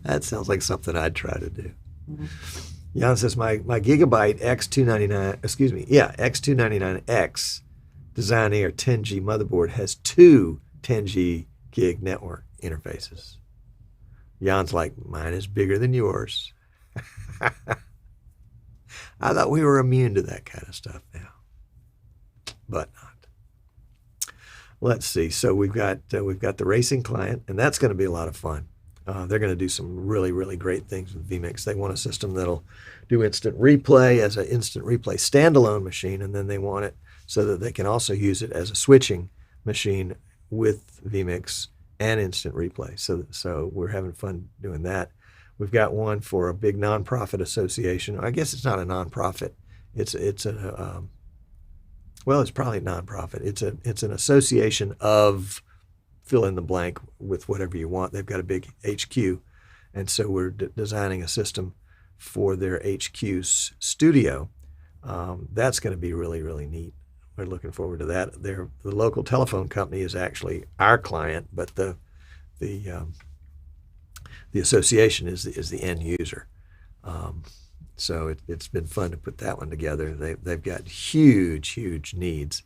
That sounds like something I'd try to do. Mm-hmm. Jan says, my Gigabyte X299X Design Air 10G motherboard has two 10G gig network interfaces. Jan's like, mine is bigger than yours. I thought we were immune to that kind of stuff now, but not. Let's see. So we've got the racing client, and that's going to be a lot of fun. They're going to do some really, really great things with vMix. They want a system that'll do instant replay as an instant replay standalone machine, and then they want it so that they can also use it as a switching machine with vMix and instant replay. So we're having fun doing that. We've got one for a big nonprofit association. I guess it's not a nonprofit. It's probably a nonprofit. It's an association of fill in the blank with whatever you want. They've got a big HQ, and so we're designing a system for their HQ's studio. That's going to be really, really neat. We're looking forward to that. The local telephone company is actually our client, but the association is the end user. So it's been fun to put that one together. They've got huge needs.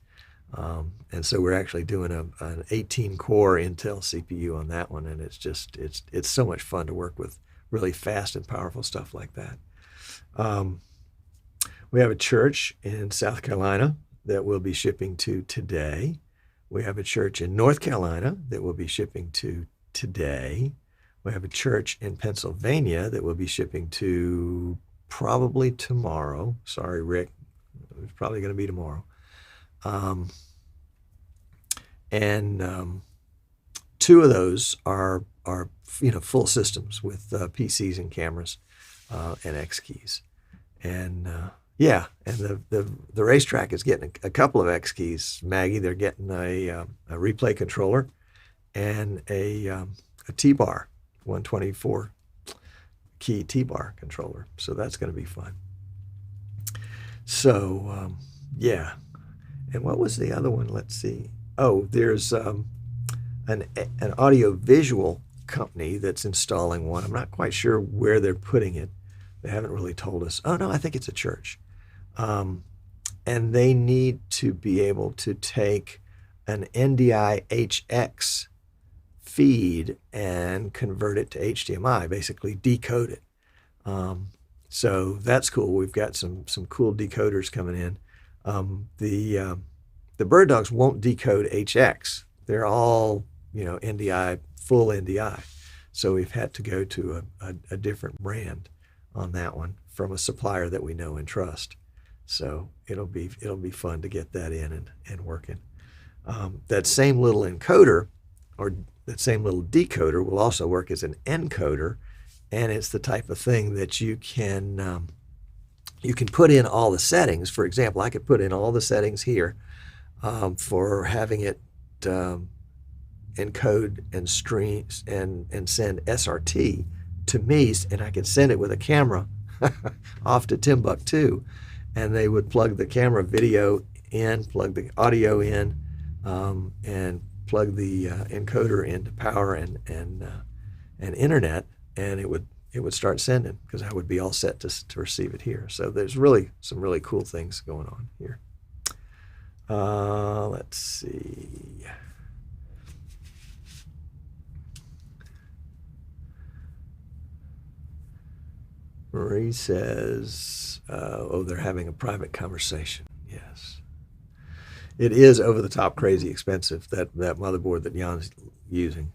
And so we're actually doing an 18-core Intel CPU on that one, and it's so much fun to work with really fast and powerful stuff like that. We have a church in South Carolina that we'll be shipping to today. We have a church in North Carolina that we'll be shipping to today. We have a church in Pennsylvania that we'll be shipping to probably tomorrow. Sorry, Rick. It's probably going to be tomorrow. Two of those are full systems with PCs and cameras and X keys, and the racetrack is getting a couple of X keys. Maggie, they're getting a replay controller and a T-bar, 124 key T-bar controller. So that's going to be fun. So and what was the other one? Let's see. Oh, there's an audio-visual company that's installing one. I'm not quite sure where they're putting it. They haven't really told us. Oh, no, I think it's a church. And they need to be able to take an NDI HX feed and convert it to HDMI, basically decode it. So that's cool. We've got some cool decoders coming in. The Bird Dogs won't decode HX. They're all, NDI, full NDI. So we've had to go to a different brand on that one from a supplier that we know and trust. So it'll be fun to get that in and working. That same little encoder or that same little decoder will also work as an encoder, and it's the type of thing that you can put in all the settings. For example, I could put in all the settings here for having it encode and stream and send SRT to me, and I could send it with a camera off to Timbuktu, and they would plug the camera video in, plug the audio in, and plug the encoder into power and internet, and it would start sending, because I would be all set to receive it here. So there's really some really cool things going on here. Let's see. Marie says, they're having a private conversation. Yes. It is over the top crazy expensive, that motherboard that Jan's using.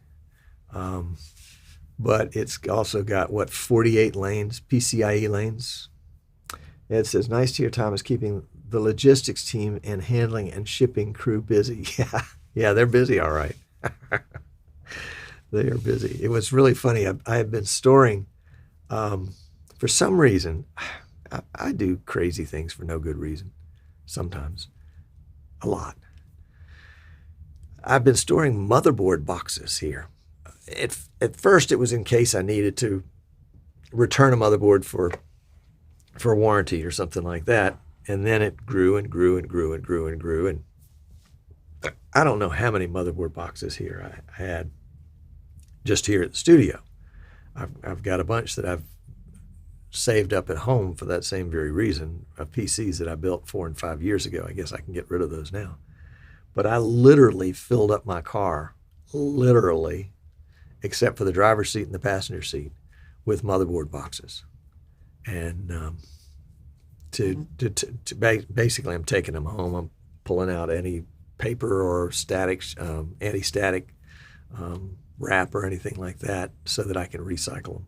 But it's also got, 48 lanes, PCIe lanes. It says, nice to hear Tom is keeping the logistics team and handling and shipping crew busy. Yeah, they're busy, all right. They are busy. It was really funny. I have been storing, for some reason, I do crazy things for no good reason, sometimes, a lot. I've been storing motherboard boxes here. At first, it was in case I needed to return a motherboard for a warranty or something like that. And then it grew and grew and grew and grew and grew. And I don't know how many motherboard boxes here I had just here at the studio. I've got a bunch that I've saved up at home for that same very reason, of PCs that I built 4 and 5 years ago. I guess I can get rid of those now. But I literally filled up my car, literally, except for the driver's seat and the passenger seat, with motherboard boxes. And basically, I'm taking them home. I'm pulling out any paper or static, anti-static wrap or anything like that, so that I can recycle them,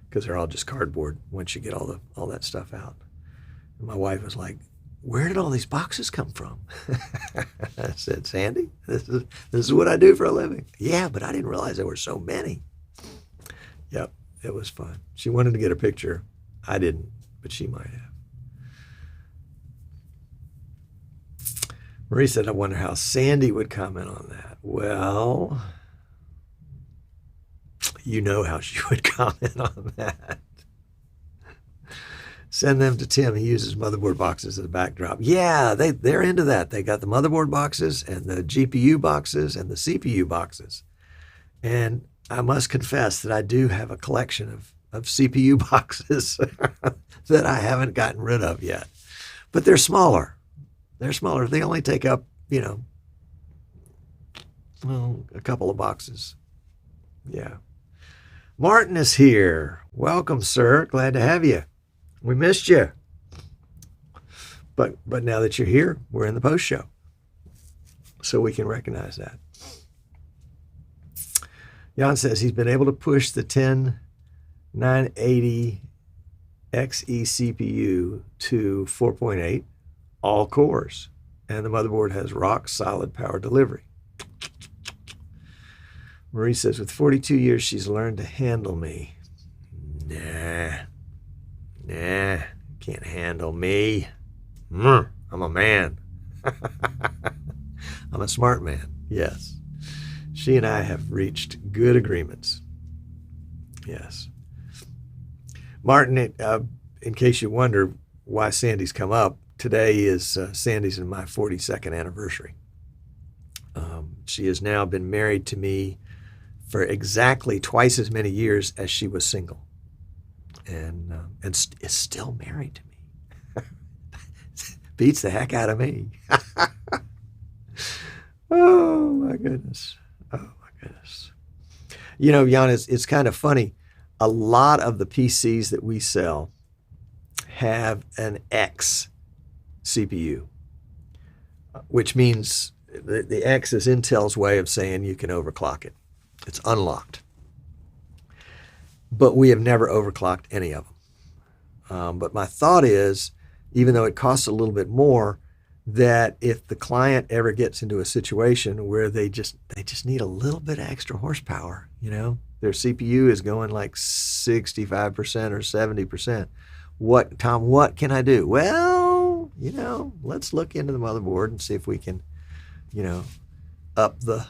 because they're all just cardboard once you get all that stuff out. And my wife was like, "Where did all these boxes come from?" I said, "Sandy, this is what I do for a living." "Yeah, but I didn't realize there were so many." Yep, it was fun. She wanted to get a picture. I didn't, but she might have. Marie said, "I wonder how Sandy would comment on that." Well, you know how she would comment on that. Send them to Tim. He uses motherboard boxes as a backdrop. Yeah, they're into that. They got the motherboard boxes and the GPU boxes and the CPU boxes. And I must confess that I do have a collection of CPU boxes that I haven't gotten rid of yet. But they're smaller. They're smaller. They only take up, a couple of boxes. Yeah. Martin is here. Welcome, sir. Glad to have you. We missed you. But now that you're here, we're in the post show, so we can recognize that. Jan says he's been able to push the 10980 XE CPU to 4.8, all cores, and the motherboard has rock solid power delivery. Marie says, with 42 years, she's learned to handle me. Nah, can't handle me. I'm a man. I'm a smart man, yes. She and I have reached good agreements. Yes. Martin, in case you wonder why Sandy's come up, today is Sandy's and my 42nd anniversary. She has now been married to me for exactly twice as many years as she was single. And is still married to me. Beats the heck out of me. Oh, my goodness. Oh, my goodness. Jan, it's kind of funny. A lot of the PCs that we sell have an X CPU, which means the X is Intel's way of saying you can overclock it. It's unlocked. But we have never overclocked any of them. But my thought is, even though it costs a little bit more, that if the client ever gets into a situation where they just need a little bit of extra horsepower, their CPU is going like 65% or 70%. Tom, what can I do? Well, let's look into the motherboard and see if we can, up the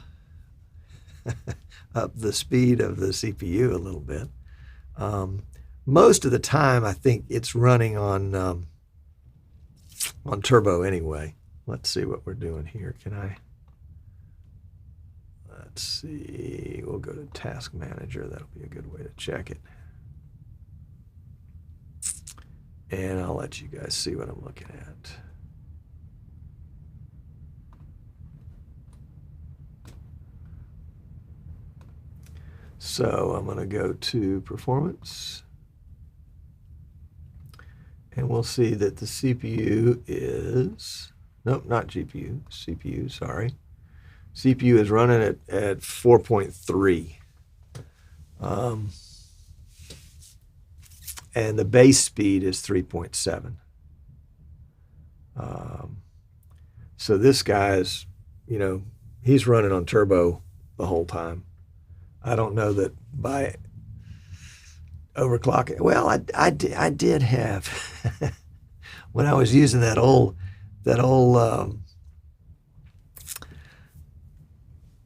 up the speed of the CPU a little bit. Most of the time, I think it's running on turbo anyway. Let's see what we're doing here. let's see. We'll go to Task Manager. That'll be a good way to check it. And I'll let you guys see what I'm looking at. So I'm going to go to Performance. And we'll see that the CPU is, nope, not GPU, CPU, sorry. CPU is running at 4.3. And the base speed is 3.7. So this guy's, he's running on turbo the whole time. I don't know that by overclocking. Well, I did have when I was using that old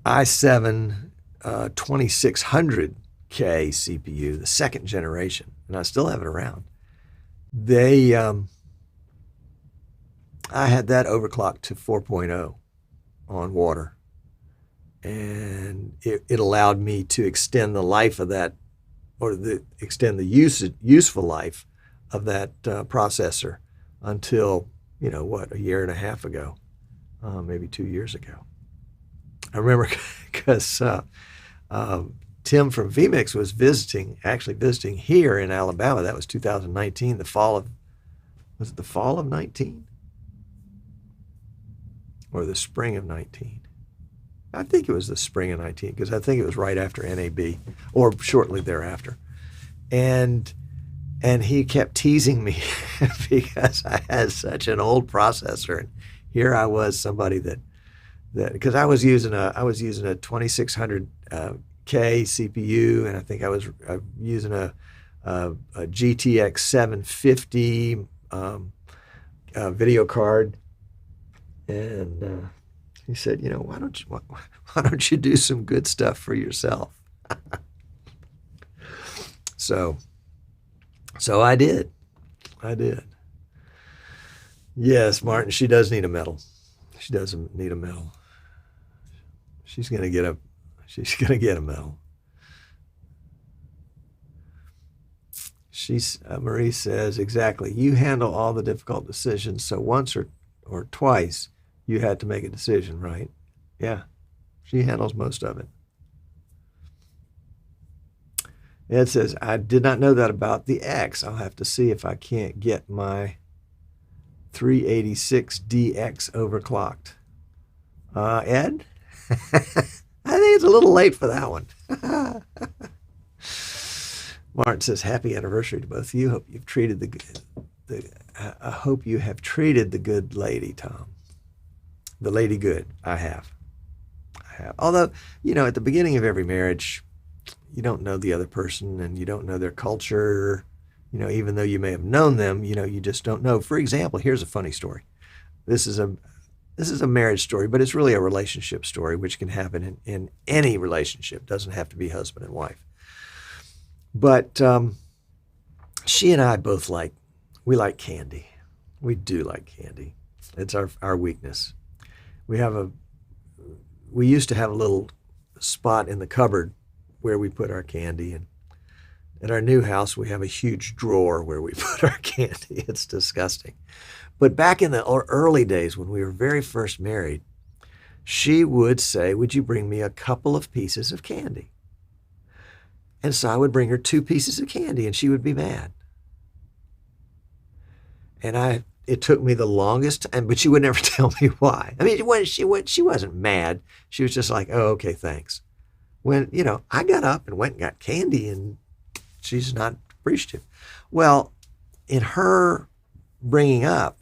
i7 2600K CPU, the second generation, and I still have it around. I had that overclocked to 4.0 on water, and it allowed me to extend the life of that, or extend the useful life of that processor until, a year and a half ago, maybe 2 years ago. I remember because Tim from vMix was actually visiting here in Alabama. That was 2019, was it the fall of 19? Or the spring of 19? I think it was the spring of 19, because I think it was right after NAB, or shortly thereafter. And he kept teasing me because I had such an old processor, and here I was, somebody that because I was using a 2600K CPU, and I think I was using a GTX 750 video card, and he said, why don't you do some good stuff for yourself? So I did. Yes, Martin, she does need a medal. She doesn't need a medal. She's gonna get a medal. Marie says, exactly. You handle all the difficult decisions, so once or twice you had to make a decision, right? Yeah, she handles most of it. Ed says, I did not know that about the X. I'll have to see if I can't get my 386DX overclocked. Ed? I think it's a little late for that one. Martin says, happy anniversary to both of you. Hope you've treated I hope you have treated the good lady, Tom. The lady good. I have. Although, at the beginning of every marriage, you don't know the other person, and you don't know their culture. Even though you may have known them, you just don't know. For example, here's a funny story. This is a marriage story, but it's really a relationship story, which can happen in any relationship. It doesn't have to be husband and wife. But she and I both like candy. We do like candy. It's our weakness. We used to have a little spot in the cupboard where we put our candy, and at our new house we have a huge drawer where we put our candy. It's disgusting. But back in the early days when we were very first married, she would say, would you bring me a couple of pieces of candy? And so I would bring her 2 pieces of candy, and she would be mad. And it took me the longest time, but she would never tell me why. I mean, she wasn't mad. She was just like, oh, okay, thanks. When, I got up and went and got candy, and she's not appreciative. Well, in her bringing up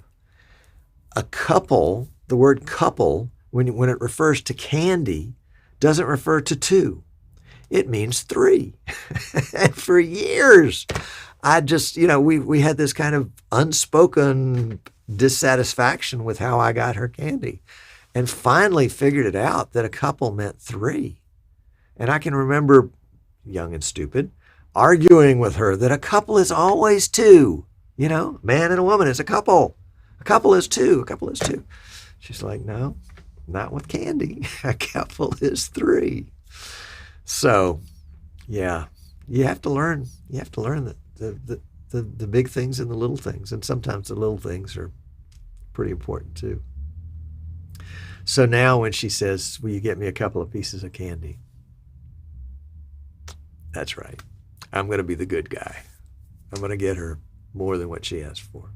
a couple, the word couple, when it refers to candy, doesn't refer to 2. It means 3. And for years, I just, we had this kind of unspoken dissatisfaction with how I got her candy, and finally figured it out that a couple meant 3. And I can remember, young and stupid, arguing with her that a couple is always 2. Man and a woman is a couple. A couple is 2. A couple is 2. She's like, no, not with candy. A couple is 3. So, yeah, you have to learn. You have to learn the big things and the little things, and sometimes the little things are pretty important too. So now when she says, "Will you get me a couple of pieces of candy?" That's right. I'm going to be the good guy. I'm going to get her more than what she asked for.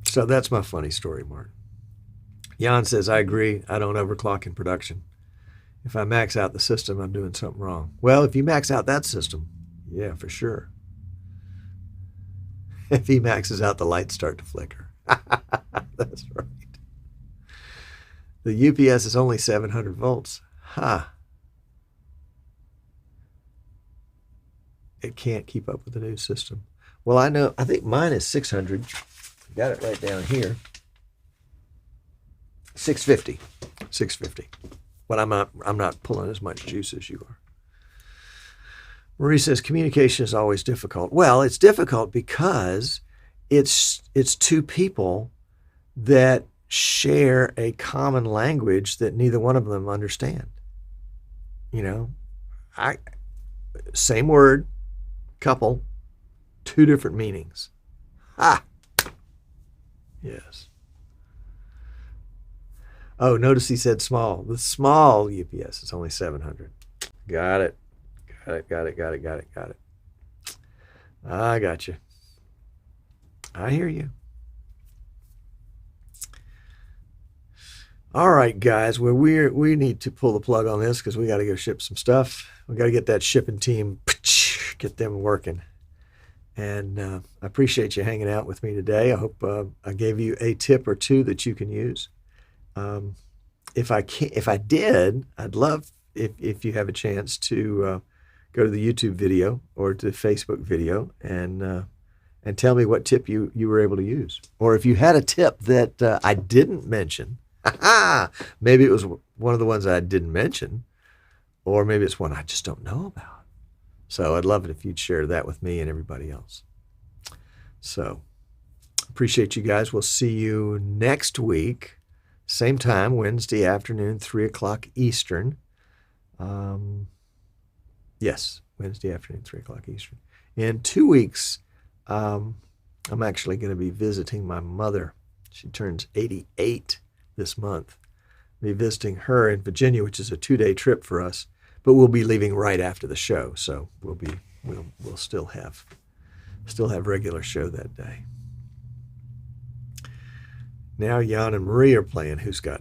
So that's my funny story, Martin. Jan says, I agree. I don't overclock in production. If I max out the system, I'm doing something wrong. Well, if you max out that system, yeah, for sure. If he maxes out, the lights start to flicker. That's right. The UPS is only 700 volts. Ha. It can't keep up with the new system. Well, I think mine is 600. Got it right down here. 650. 650. But I'm not pulling as much juice as you are. Marie says communication is always difficult. Well, it's difficult because it's two people that share a common language that neither one of them understand. Same word, couple, two different meanings. Yes. Oh, notice he said small. The small UPS is only 700. Got it. Got it. I got you. I hear you. All right, guys. Well, we need to pull the plug on this because we got to go ship some stuff. We got to get that shipping team, get them working. And I appreciate you hanging out with me today. I hope I gave you a tip or two that you can use. If I did, I'd love if you have a chance to go to the YouTube video or to the Facebook video and tell me what tip you were able to use, or if you had a tip that I didn't mention. Maybe it was one of the ones that I didn't mention, or maybe it's one I just don't know about. So I'd love it if you'd share that with me and everybody else. So appreciate you guys. We'll see you next week. Same time, Wednesday afternoon, 3 o'clock Eastern. Yes, Wednesday afternoon, 3 o'clock Eastern. In 2 weeks, I'm actually going to be visiting my mother. She turns 88 this month. I'll be visiting her in Virginia, which is a 2-day trip for us. But we'll be leaving right after the show, so we'll still have regular show that day. Now Jan and Marie are playing. Who's got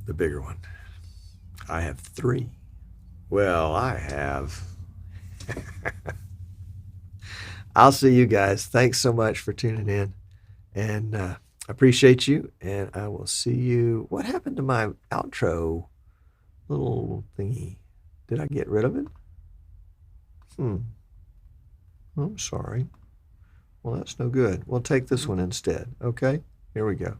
the bigger one? I have 3. Well, I have. I'll see you guys. Thanks so much for tuning in, and I appreciate you. And I will see you. What happened to my outro little thingy? Did I get rid of it? I'm sorry. Well, that's no good. We'll take this one instead. Okay, here we go.